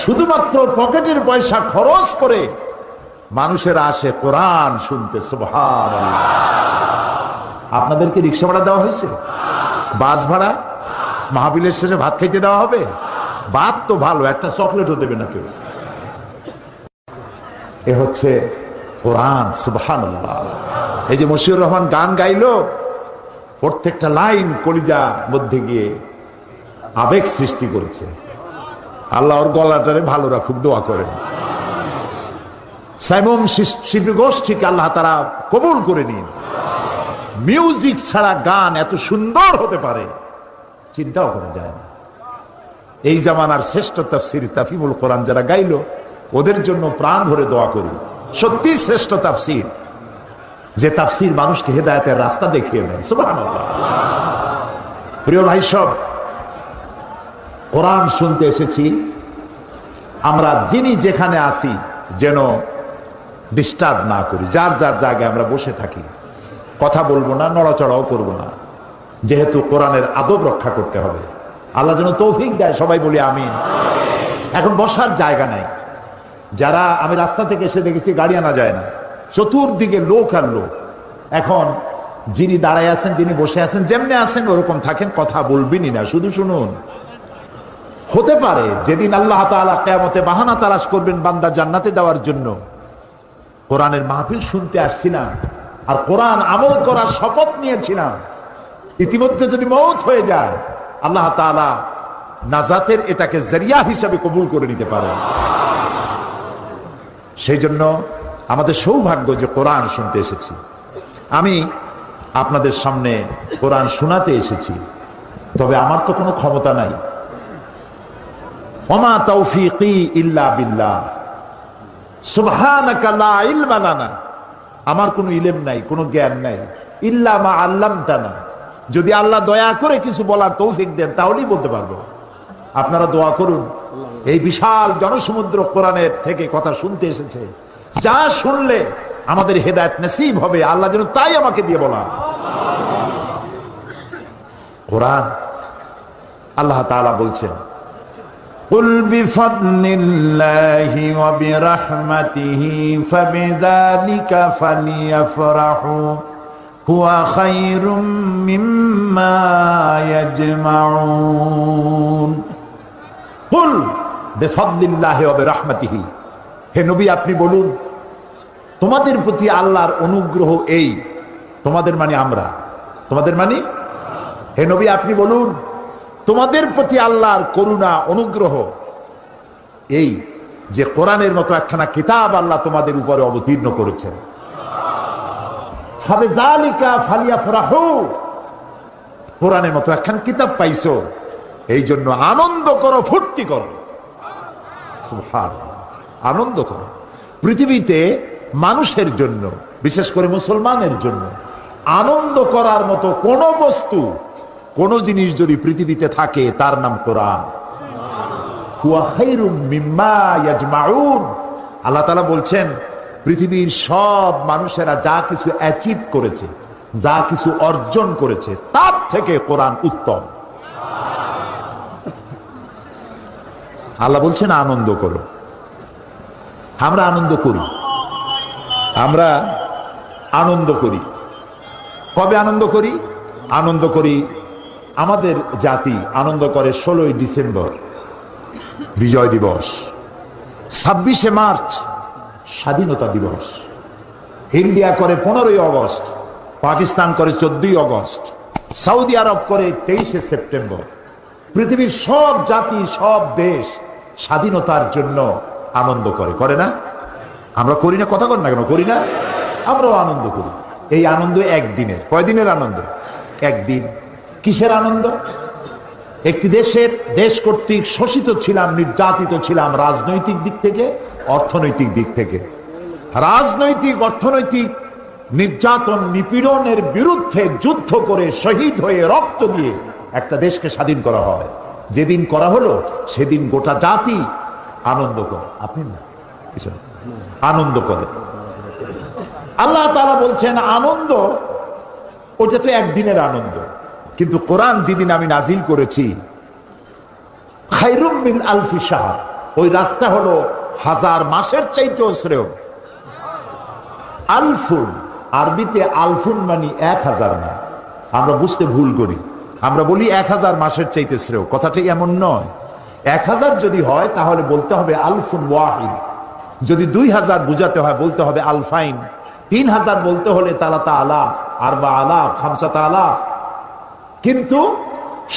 শুধুমাত্র পকেটের পয়সা খরচ করে মানুষের আসে কোরআন শুনতে। সুবহানাল্লাহ। আপনাদেরকে রিক্সা ভাড়া দেওয়া হয়েছে? বাস ভাড়া? মাহফিলের শেষে ভাত খাইতে দেওয়া হবে? ভাত তো ভালো, একটা চকলেটও দেবে না কেউ। এ হচ্ছে কোরআন। সুবহানাল্লাহ। এই যে মশিউর রহমান গান গাইলো, প্রত্যেকটা লাইন কলিজা মধ্যে গিয়ে আবেগ সৃষ্টি করেছে। আল্লাহ ওর গলাটারে ভালো রাখুক, দোয়া করেন। সাইমন শিল্পী গোষ্ঠীকে আল্লাহ তারা কবুল করে নিন। মিউজিক ছাড়া গান এত সুন্দর হতে পারে চিন্তাও করা যায় না। এই জামানার শ্রেষ্ঠ তাফসীর তাফহিমুল কোরআন যারা গাইলো, ওদের জন্য প্রাণ ভরে দোয়া করি। সত্যি শ্রেষ্ঠ তাফসীর, যে তাফসীর মানুষকে হেদায়েতের রাস্তা দেখিয়ে দেয়। সুবহানাল্লাহ। প্রিয় ভাই সব, কোরআন শুনতে এসেছি আমরা, যিনি যেখানে আসি যেন ডিস্টার্ব না করি, যার যার জায়গায় আমরা বসে থাকি, কথা বলবো না, নড়াচড়াও করব না, যেহেতু কোরআনের আদব রক্ষা করতে হবে। আল্লাহ যেন তৌফিক দেয়, সবাই বলি আমিন। এখন বসার জায়গা নাই, যারা আমি রাস্তা থেকে এসে দেখেছি গাড়ি আনা যায় না, চতুর্দিকে লোক আর লোক। এখন যিনি দাঁড়ায় আছেন, যিনি বসে আছেন, যেমনি আছেন ওরকম থাকেন, কথা বলবেনই না, শুধু শুনুন। হতে পারে যেদিন আল্লাহ তাআলা কিয়ামতে বাহানা তালাশ করবেন বান্দা জান্নাতে দেওয়ার জন্য, কোরআনের মাহফিল শুনতে আসছিলাম আর কোরআন আমল করার শপথ নিয়েছিলাম, ইতিমধ্যে যদি মওত হয়ে যায় আল্লাহ তাআলা নাজাতের এটাকে জরিয়া হিসাবে কবুল করে নিতে পারে। সেই জন্য আমাদের সৌভাগ্য যে কোরআন শুনতে এসেছি। আমি আপনাদের সামনে কোরআন শোনাতে এসেছি, তবে আমার তো কোনো ক্ষমতা নাই। ওমা তাওফীকি ইল্লা বিল্লাহ সুবহানাকা লা ইলমা লানা, আমার কোনো ইলম নাই, কোনো জ্ঞান নাই, ইল্লা মা আল্লামতানা, যদি আল্লাহ দয়া করে কিছু বলার তৌফিক দেন তাহলেই বলতে পারবো। আপনারা দোয়া করুন, এই বিশাল জনসমুদ্র কোরআনের থেকে কথা শুনতে এসেছে, যা শুনলে আমাদের হেদায়েত নসিব হবে আল্লাহ যেন তাই আমাকে দিয়ে বলা। কোরআন আল্লাহ তাআলা বলছেন, কুল বিফাদলিল্লাহি ওয়া বিরাহমাতিহি ফাবিযালিকা ফালিয়াফরাহু হুয়া খায়রুম মিম্মা ইয়াজমাউন। কুল বিফাদলিল্লাহি ওয়া বিরাহমাতিহি, হে নবী আপনি বলুন তোমাদের প্রতি আল্লাহর অনুগ্রহ এই, তোমাদের মানে আমরা, তোমাদের মানে, হে নবী আপনি বলুন তোমাদের প্রতি আল্লাহর করুণা অনুগ্রহ এই যে কোরআনের মতো একখানা কিতাব আল্লাহ তোমাদের উপরে অবতীর্ণ করেছেন। ফাবিযালিকা ফালিয়াফরাহু, কোরআনের মতো একখান কিতাব পাইছো, এই জন্য আনন্দ করো, ফুর্তি করো, সুবহানাল্লাহ, আনন্দ করো। পৃথিবীতে মানুষের জন্য, বিশেষ করে মুসলমানের জন্য আনন্দ করার মতো কোন বস্তু, কোন জিনিস যদি পৃথিবীতে থাকে তার নাম কোরআন। হুয়া খায়রুম মিম্মা ইয়াজমাউন, আল্লাহ তাআলা বলছেন পৃথিবীর সব মানুষেরা যা কিছু অ্যাচিভ করেছে, যা কিছু অর্জন করেছে, তার থেকে কোরআন উত্তম। আল্লাহ বলছেন আনন্দ করো। আমরা আনন্দ করি, আমরা আনন্দ করি। কবে আনন্দ করি? আনন্দ করি, আমাদের জাতি আনন্দ করে 16ই ডিসেম্বর বিজয় দিবস, 26শে মার্চ স্বাধীনতা দিবস, ইন্ডিয়া করে 15ই আগস্ট, পাকিস্তান করে 14ই আগস্ট, সৌদি আরব করে 23শে সেপ্টেম্বর। পৃথিবীর সব জাতি, সব দেশ স্বাধীনতার জন্য আনন্দ করে, করে না? আমরা করি না? কথা কর না কেন, করি না? আমরাও আনন্দ করি। এই আনন্দ একদিনের। কয়দিনের আনন্দ? একদিন। কিসের আনন্দ? একটি দেশ কর্তৃক শোষিত ছিলাম, নির্যাতিত ছিলাম, রাজনৈতিক দিক থেকে, অর্থনৈতিক দিক থেকে। রাজনৈতিক, অর্থনৈতিক নির্যাতন, নিপীড়নের বিরুদ্ধে যুদ্ধ করে শহীদ হয়ে রক্ত দিয়ে একটা দেশকে স্বাধীন করা হয়। যেদিন করা হলো সেদিন গোটা জাতি আনন্দ করে। আপনি না, আনন্দ করে। আল্লাহ তাআলা বলছেন আনন্দ ওটা তো একদিনের আনন্দ, কিন্তু কোরআন যেদিন আমি নাজিল করেছি খায়রুম মিন আলফি শাহর, ওই রাতটা হলো 1000 মাসের চাইতেও শ্রেয়। আলফুন, আরবিতে আলফুন মানে 1000 না, আমরা বুঝতে ভুল করি, আমরা বলি 1000 মাসের চাইতে শ্রেয়। কথাটা এমন নয়। 1000 যদি হয় তাহলে বলতে হবে আলফুন ওয়াহিদ, যদি 2000 বুঝাতে হয় বলতে হবে আলফাইন, 3000 বলতে হলে তালাতা আলাফ, আরবা আলাফ, খামসাতা আলাফ। কিন্তু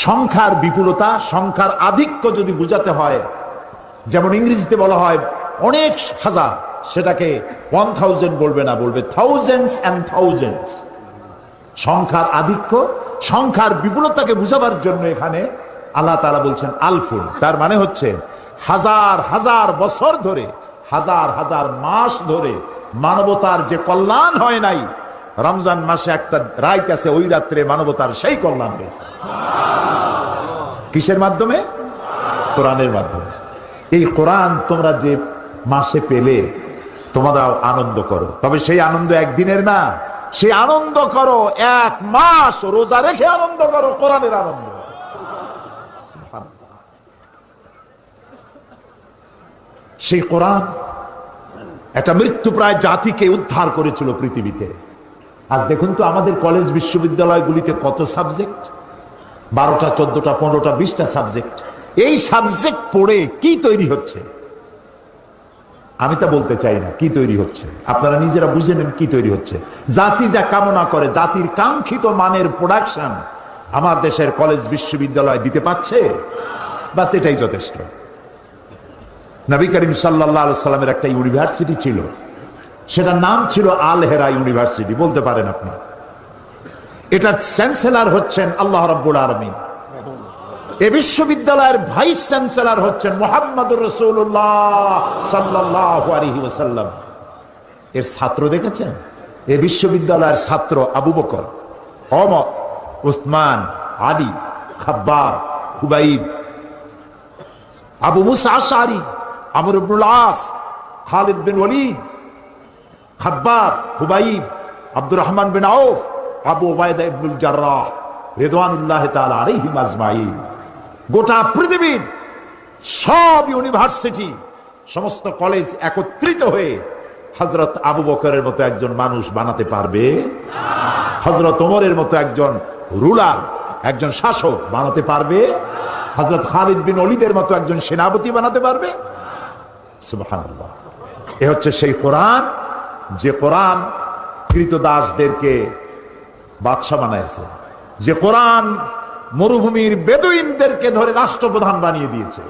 সংখ্যার বিপুলতা, সংখ্যার আধিক্য যদি বুঝাতে হয়, যেমন ইংরেজিতে বলা হয় অনেক হাজার, সেটাকে 1000 বলবে না, বলবে থাউজেন্ডস এন্ড থাউজেন্ডস। সংখ্যার আধিক্য, সংখ্যার বিপুলতাকে বুঝাবার জন্য এখানে আল্লাহ তাআলা বলছেন আলফুন, তার মানে হচ্ছে হাজার হাজার বছর ধরে, হাজার হাজার মাস ধরে মানবতার যে কল্যাণ হয় নাই, রমজান মাসে একটা রাত আছে, ওই রাত্রে মানবতার সেই কল্যাণ হয়েছে। কিসের মাধ্যমে? কোরআনের মাধ্যমে। এই কোরআন তোমরা যে মাসে পেলে তোমরাও আনন্দ করো, তবে সেই আনন্দ একদিনের না, সেই আনন্দ করো 1 মাস রোজা রেখে আনন্দ করো, কোরআনের আনন্দ। সেই কোরআন একটা মৃত্যুপ্রায় জাতিকে উদ্ধার করেছিল পৃথিবীতে। আজ দেখুন তো আমাদের কলেজ বিশ্ববিদ্যালয়গুলিতে কত সাবজেক্ট, 12টা 14টা 15টা 20টা সাবজেক্ট। এই সাবজেক্ট পড়ে কি তৈরি হচ্ছে আমি তা বলতে চাই না, কি তৈরি হচ্ছে আপনারা নিজেরা বুঝে নেন কি তৈরি হচ্ছে। জাতি যা কামনা করে, জাতির কাঙ্ক্ষিত মানের প্রোডাকশন আমার দেশের কলেজ বিশ্ববিদ্যালয় দিতে পারছে, বাস এটাই যথেষ্ট। নবী করিম সাল্লাল্লাহু আলাইহি সাল্লামের একটা ইউনিভার্সিটি ছিল, সেটার নাম ছিল আল হেরা ইউনিভার্সিটি, বলতে পারেন আপনি। এটার চ্যান্সেলর হচ্ছেন আল্লাহ রাব্বুল আলামিন। এই বিশ্ববিদ্যালয়ের ভাইস চ্যান্সেলর হচ্ছেন মুহাম্মদুর রাসূলুল্লাহ সাল্লাল্লাহু আলাইহি ওয়াসাল্লাম। এর ছাত্র দেখেছেন? এই বিশ্ববিদ্যালয়ের ছাত্র আবু বকর, ওমর, উসমান, আলী, খাব্বাব, খুবাইব, আবু মুসা আশআরী, আমর ইবনুল আস, খালিদ বিন ওয়ালিদ, খাব্বাব, খুবাইব, আব্দুর রহমান বিন আউফ, আবু উবাইদা ইবনুল জাররাহ রিদওয়ানুল্লাহি তাআলা আলাইহিম আজমাইন। গোটা পৃথিবীর সব ইউনিভার্সিটি, সমস্ত কলেজ একত্রিত হয়ে হযরত আবু বকরের মতো একজন মানুষ বানাতে পারবে? হযরত ওমরের মতো একজন রুলার, একজন শাসক বানাতে পারবে? হযরত খালিদ বিন ওয়ালিদের মতো একজন সেনাপতি বানাতে পারবে? সুবহানাল্লাহ। এ হচ্ছে সেই কোরআন, যে কোরআন কৃতদাসদেরকে বাদশা বানাইছে, যে কোরআন মরুভূমির বেদুইনদেরকে ধরে রাষ্ট্রপ্রধান বানিয়ে দিয়েছে।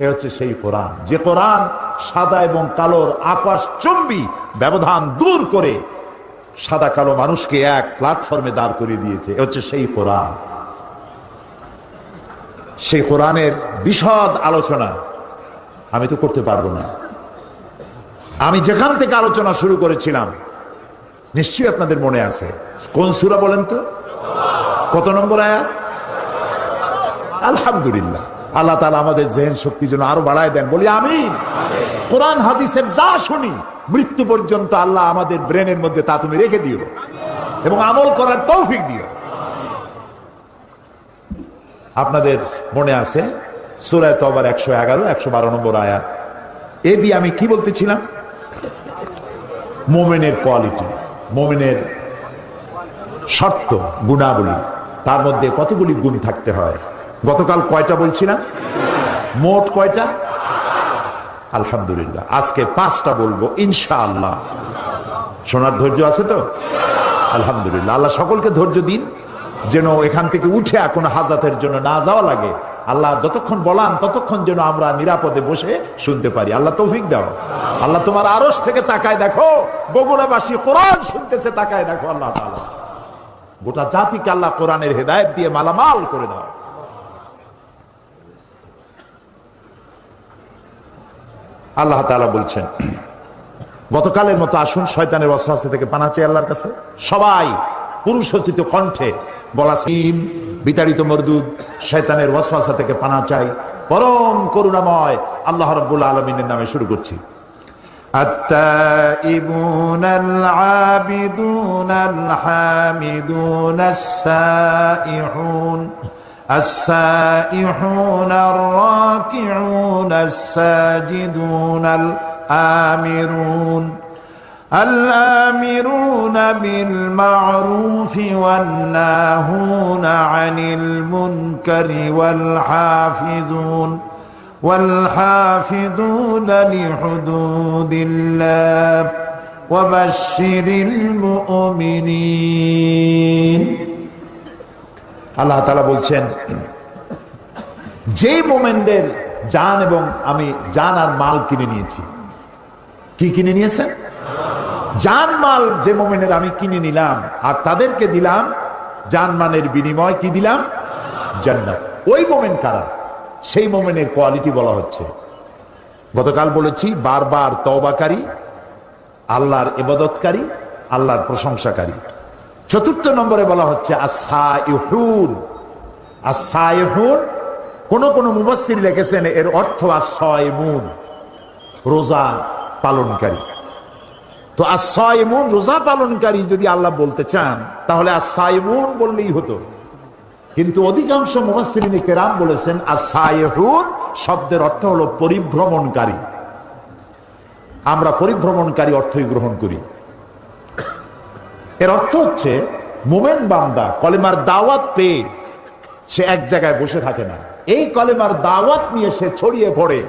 এ হচ্ছে সেই কোরআন, যে কোরআন সাদা এবং কালোর আকাশচুম্বী ব্যবধান দূর করে সাদা কালো মানুষকে এক প্ল্যাটফর্মে দাঁড় করিয়ে দিয়েছে। এ হচ্ছে সেই কোরআন। সেই কোরআনের বিশদ আলোচনা আমি তো করতে পারবো না। আমি যেখান থেকে আলোচনা শুরু করেছিলাম নিশ্চয়ই আপনাদের মনে আছে। কোন সূরা বলেন তো? কত নম্বর আয়াত? আলহামদুলিল্লাহ, আল্লাহ তাআলা আমাদের জেহেন শক্তি যেন আরো বাড়ায় দেন, বলি আমিন। কোরআন হাদিসের যা শুনি মৃত্যু পর্যন্ত আল্লাহ আমাদের ব্রেনের মধ্যে তা তুমি রেখে দিও এবং আমল করার তৌফিক দিও। আপনাদের মনে আছে সূরা তওবার 111 112 নম্বর আয়াত। এ দিয়ে আমি কি বলতেছিলাম? মুমিনের কোয়ালিটি, মুমিনের শর্ত, গুণাবলী, তার মধ্যে কতগুলি গুণ থাকতে হয়। গতকাল কয়টা বলছিলাম? মোট কয়টা? আলহামদুলিল্লাহ, আজকে 5টা বলবো ইনশাআল্লাহ। শোনার ধৈর্য আছে তো? আলহামদুলিল্লাহ, আল্লাহ সকলকে ধৈর্য দিন, যেন এখান থেকে উঠে কোনো হাজাতের জন্য না যাওয়া লাগে। আল্লাহ যতক্ষণ বলান ততক্ষণ যেন আমরা নিরাপদে বসে শুনতে পারি। আল্লাহ তৌফিক দাও। আল্লাহ তোমার আরশ থেকে তাকায় দেখো, বগুড়াবাসী কোরআন শুনতেছে, তাকায় দেখো। আল্লাহ তাআলা গোটা জাতিকে আল্লাহ কোরআনের হেদায়েত দিয়ে মালামাল করে দাও। আল্লাহ তাআলা বলছেন, গতকালের মতো আসুন শয়তানের ওয়াসওয়াসা থেকে পানাহ চাই আল্লাহর কাছে। সবাই পুরুষোচিত কণ্ঠে বলা বিতাড়িত মরদুদ শয়তানের ওয়াসওয়াসা থেকে পানাহ চাই পরম করুণাময় আল্লাহ রাব্বুল আলামিনের নামে। শুরু করছি। التائبون العابدون الحامدون السائحون الراكعون الساجدون الآمرون بالمعروف والناهون عن المنكر والحافظون لحدود الله وبشر المؤمنين। আল্লাহ তাআলা বলছেন, যে মোমেনদের জান এবং আমি জান আর মাল কিনে নিয়েছি। কি কিনে নিয়েছেন? জান মাল। যে মোমেনের আমি কিনে নিলাম আর তাদেরকে দিলাম জান মালের বিনিময় কি দিলাম? জান্নাত। ওই মোমেন কারা? সেই মোমেনের কোয়ালিটি বলা হচ্ছে। গতকাল বলেছি বারবার তওবাকারী, আল্লাহর ইবাদতকারী, আল্লাহর প্রশংসাকারী। 4র্থ নম্বরে বলা হচ্ছে আস-সাইহুন। আস-সাইহুন কোন কোন মুফাসসির লিখেছেন এর অর্থ আস-সাইমুন, রোজা পালনকারী। তো আস-সাইমুন রোজা পালনকারী যদি আল্লাহ বলতে চান তাহলে আস-সাইমুন বললেই হতো, কিন্তু অধিকাংশ মুফাসসিরিন কেরাম বলেছেন আস-সাইহুন শব্দের অর্থ হলো পরিভ্রমণকারী। আমরা পরিভ্রমণকারী অর্থই গ্রহণ করি। এর অর্থ হচ্ছে মোমেন বান্দা কলেমার দাওয়াত পেয়ে সে এক জায়গায় বসে থাকে না, এই কলেমার দাওয়াত নিয়ে সে ছড়িয়ে পড়ে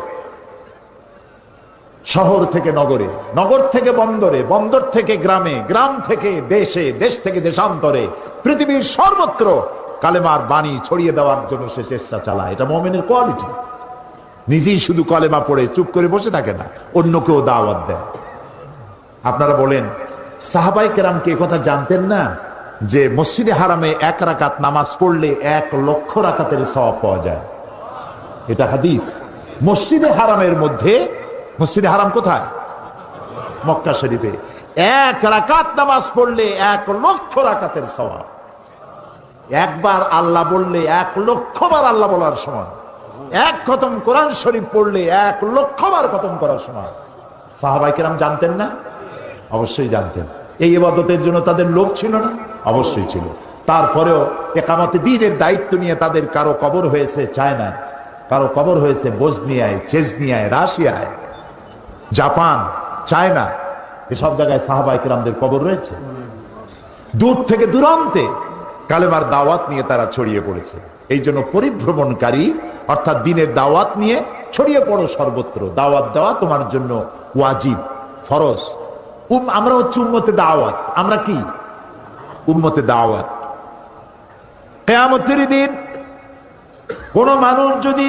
শহর থেকে নগরে, নগর থেকে বন্দরে, বন্দর থেকে গ্রামে, গ্রাম থেকে দেশে, দেশ থেকে দেশান্তরে, পৃথিবীর সর্বত্র কালেমার বাণী ছড়িয়ে দেওয়ার জন্য সে চেষ্টা চালায়। এটা মুমিনের কোয়ালিটি। নিজেই শুধু কলেমা পড়ে চুপ করে বসে থাকে না, অন্যকেও দাওয়াত দেয়। আপনারা বলেন সাহাবায়ে কেরামকে কথা জানতেন না যে মসজিদে হারামে 1 রাকাত নামাজ পড়লে 1 লক্ষ রাকাতের সওয়াব পাওয়া যায়? এটা হাদিস। মসজিদে হারামের মধ্যে, মসজিদে হারাম কোথায়? মক্কা শরীফে। 1 রাকাত নামাজ পড়লে 1 লক্ষ রাকাতের সওয়াব। একবার আল্লাহ বললে 1 লক্ষ বার আল্লাহ বলার সমান। 1 খতম কোরআন শরীফ পড়লে 1 লক্ষ বার খতম করার সমান। সাহাবায়ে কেরাম জানতেন না? অবশ্যই জানতেন। এই ইবাদতের জন্য তাদের লোভ ছিল না? অবশ্যই ছিল। তারপরেও ইকামতে দ্বীনের দায়িত্ব নিয়ে তাদের কারো কবর হয়েছে চায়নায়, কারো কবর হয়েছে বসনিয়ায়, চেচনিয়ায়, রাশিয়ায়, জাপান, চায়না, এসব জায়গায় সাহাবায়ে কেরামদের কবর রয়েছে। দূর থেকে দূরান্তে কালেমার দাওয়াত নিয়ে তারা ছড়িয়ে পড়েছে। এই জন্য পরিভ্রমণকারী অর্থাৎ দ্বীনের দাওয়াত নিয়ে ছড়িয়ে পড়ো সর্বত্র। দাওয়াত দেওয়া তোমার জন্য ওয়াজিব, ফরজ। আমরা হচ্ছে উম্মতে দাওয়াত। আমরা কি? উম্মতে দাওয়াত। কিয়ামতের দিন কোন মানুষ যদি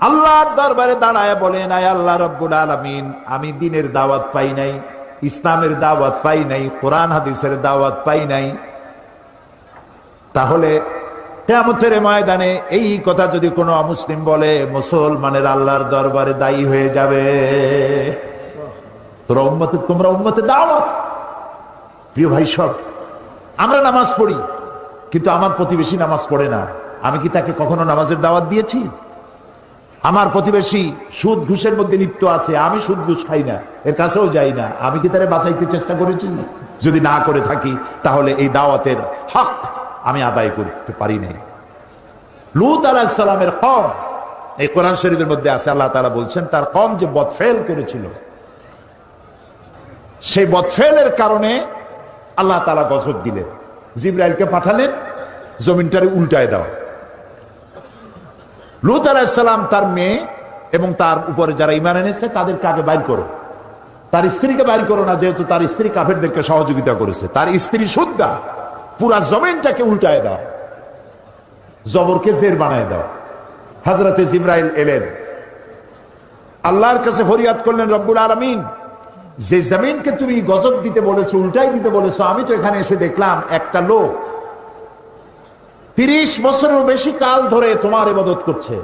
আল্লাহর দরবারে দাঁড়ায় বলেন, আয় আল্লাহ রাব্বুল আলামিন, আমি দ্বীনের দাওয়াত পাই নাই, ইসলামের দাওয়াত পাই নাই, কোরআন হাদিসের দাওয়াত পাই নাই, তাহলে কিয়ামতের ময়দানে এই কথা যদি কোনো অমুসলিম বলে, মুসলমানের আল্লাহর দরবারে দায়ী হয়ে যাবে। তোমরা উম্মতে দাওয়াত। প্রিয় ভাই সব, আমরা নামাজ পড়ি কিন্তু আমার প্রতিবেশী নামাজ পড়ে না। আমি কি তাকে কখনো নামাজের দাওয়াত দিয়েছি? আমার প্রতিবেশী সুদ ঘুষের মধ্যে লিপ্ত আছে, আমি সুদ ঘুষ খাই না, এর কাছেও যাই না, আমি কি তারে বাঁচাইতে চেষ্টা করেছি? যদি না করে থাকি তাহলে এই দাওয়াতের হক আমি আদায় করতে পারি নাই। লূত আলাইহিস সালামের কওম, এই কোরআন শরীফের মধ্যে আছে, আল্লাহ তাআলা বলছেন তার কওম যে বদফেল করেছিল, সেই বদফেলের কারণে আল্লাহ তাআলা গজব দিলেন, জিবরাইলকে পাঠালেন জমিনটারে উল্টায় দাও। লূত আলাইহিস সালাম তার মেয়ে এবং তার উপরে যারা ঈমান এনেছে তাদেরকে আগে বাইর করো, তার স্ত্রীকে বাইর করো না, যেহেতু তার স্ত্রী কাফেরদেরকে সহযোগিতা করেছে। তার স্ত্রী সুদ্দা, পুরা জমিনটাকে উল্টায় দাও, জবরকে জের বানায় দাও। হযরতে জিবরাইল এলেন, আল্লাহর কাছে ফরিয়াদ করলেন, রব্বুল আলামিন, যে জমিনকে তুমি গজব দিতে বলেছো, উল্টাই দিতে বলেছো, আমি তো এখানে এসে দেখলাম একটা লোক 30 বছরেরও বেশি কাল ধরে তোমার ইবাদত করছে,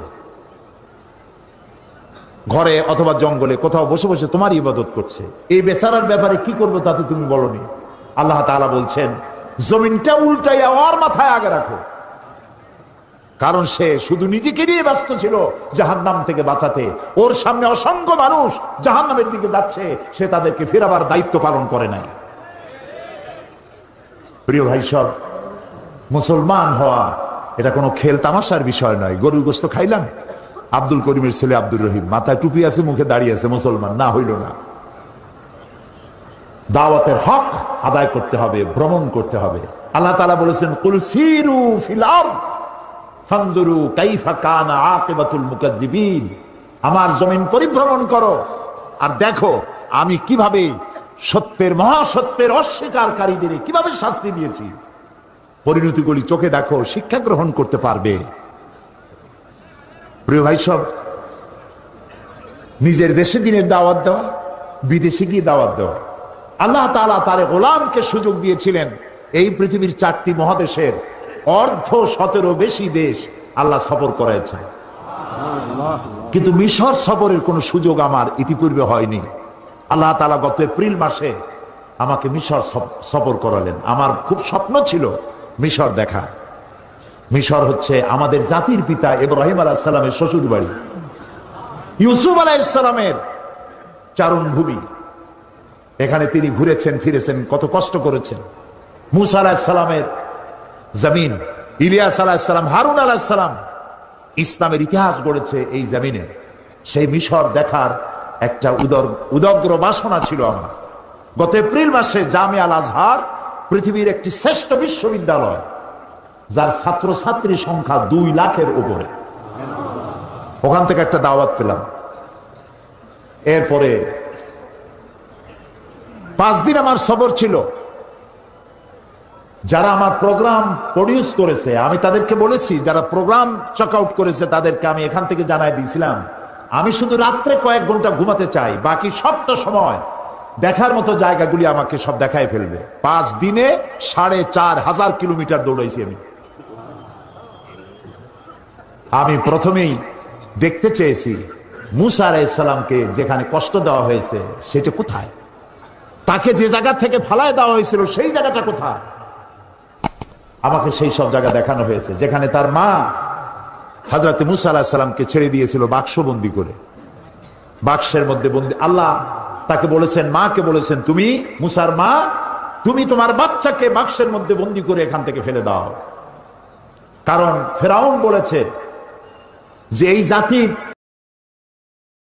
ঘরে অথবা জঙ্গলে কোথাও বসে বসে তোমার ইবাদত করছে। এই বেচারার ব্যাপারে কি করবো তা তো তুমি বলনি। আল্লাহ তাআলা বলছেন, জমিনটা উল্টাইয়া ওর মাথায় আগে রাখো, কারণ সে শুধু নিজেকে নিয়ে ব্যস্ত ছিল জাহান্নাম থেকে বাঁচাতে। ওর সামনে অসংখ্য মানুষ জাহান্নামের দিকে যাচ্ছে, সে তাদেরকে ফেরাবার দায়িত্ব পালন করে নাই। প্রিয় ভাই সব, মুসলমান হওয়া এটা কোনো খেল তামাশার বিষয় নয়। গরুর গোশত খাইলাম, আব্দুল করিমের ছেলে আব্দুর রহিম, মাথায় টুপি আছে, মুখে দাঁড়িয়ে আছে, মুসলমান না হইল না। দাওয়াতের হক আদায় করতে হবে, ভ্রমণ করতে হবে। আল্লাহ তাআলা বলেছেন, কুল সিরু ফিল আরদ ফানজুরু কাইফা কানা আকিবাতুল মুকাজ্জিবিন, আমার জমিন পরিভ্রমণ করো আর দেখো আমি কিভাবে সত্যের, মহাসত্যের অস্বীকারীদের কিভাবে শাস্তি দিয়েছি। পরিণতিগুলি চোখে দেখো, শিক্ষা গ্রহণ করতে পারবে। প্রিয় ভাই সব, নিজের দেশে দিনের দাওয়াত দেওয়া, বিদেশে গিয়ে দাওয়াত দেওয়া। আল্লাহ তাআলা তার গোলামকে সুযোগ দিয়েছিলেন এই পৃথিবীর 4টি মহাদেশের 1/17 বেশি দেশ আল্লাহ সফর করাইছেন, কিন্তু মিশর সফরের কোন সুযোগ আমার ইতিপূর্বে হয়নি। আল্লাহ তাআলা গত এপ্রিল মাসে আমাকে মিশর সফর করালেন। আমার খুব স্বপ্ন ছিল মিশর দেখা। মিশর হচ্ছে আমাদের জাতির পিতা ইব্রাহিম আলাইহিস সালামের শ্বশুর বাড়ি, ইউসুফ আলাইহিস সালামের চারণ ভূমি। এখানে তিনি ঘুরেছেন ফিরেছেন, কত কষ্ট করেছেন। মুসা আলাইহিস সালামের জমিন, ইলিয়াস আলাইহিস সালাম, হারুন আলাইহিস সালাম ইসলামের ইতিহাস গড়েছে এই জমিনে। সেই মিশর দেখার একটা উদগ্র বাসনা ছিল আমার। গত এপ্রিল মাসে জামিয়া আল আজহার পৃথিবীর একটি শ্রেষ্ঠ বিশ্ববিদ্যালয়, যার ছাত্রছাত্রী সংখ্যা 2 লাখের উপরে, ওখান থেকে একটা দাওয়াত পেলাম। এরপরে 5 দিন আমার সফর ছিল। যারা আমার প্রোগ্রাম প্রডিউস করেছে আমি তাদেরকে বলেছি, যারা প্রোগ্রাম চেক আউট করেছে তাদেরকে আমি এখান থেকে জানাই দিয়েছিলাম, আমি শুধু রাত্রে কয়েক ঘন্টা ঘুমাতে চাই, বাকি সবটা সময় দেখার মতো জায়গাগুলি আমাকে সব দেখায় ফেলবে। 5 দিনে 4500 কিলোমিটার দৌড়াইছি আমি প্রথমেই দেখতে চেয়েছি মুসা আলাইহিস সালামকে যেখানে কষ্ট দেওয়া হয়েছে সেটা কোথায়, তাকে যে জায়গা থেকে ফালায় দেওয়া হয়েছিল সেই জায়গাটা কোথায়। আমাকে সেই সব জায়গা দেখানো হয়েছে, যেখানে তার মা হযরত মুসা আলাইহিস সালামকে ছেড়ে দিয়েছিল বাক্সবন্দি করে, বাক্সের মধ্যে বন্দি। আল্লাহ তাকে বলেছেন, মাকে বলেছেন, তুমি মুসার মা, তুমি তোমার বাচ্চাকে বাক্সের মধ্যে বন্দি করে এখান থেকে ফেলে দাও। কারণ ফেরাউন বলেছে যে এই জাতির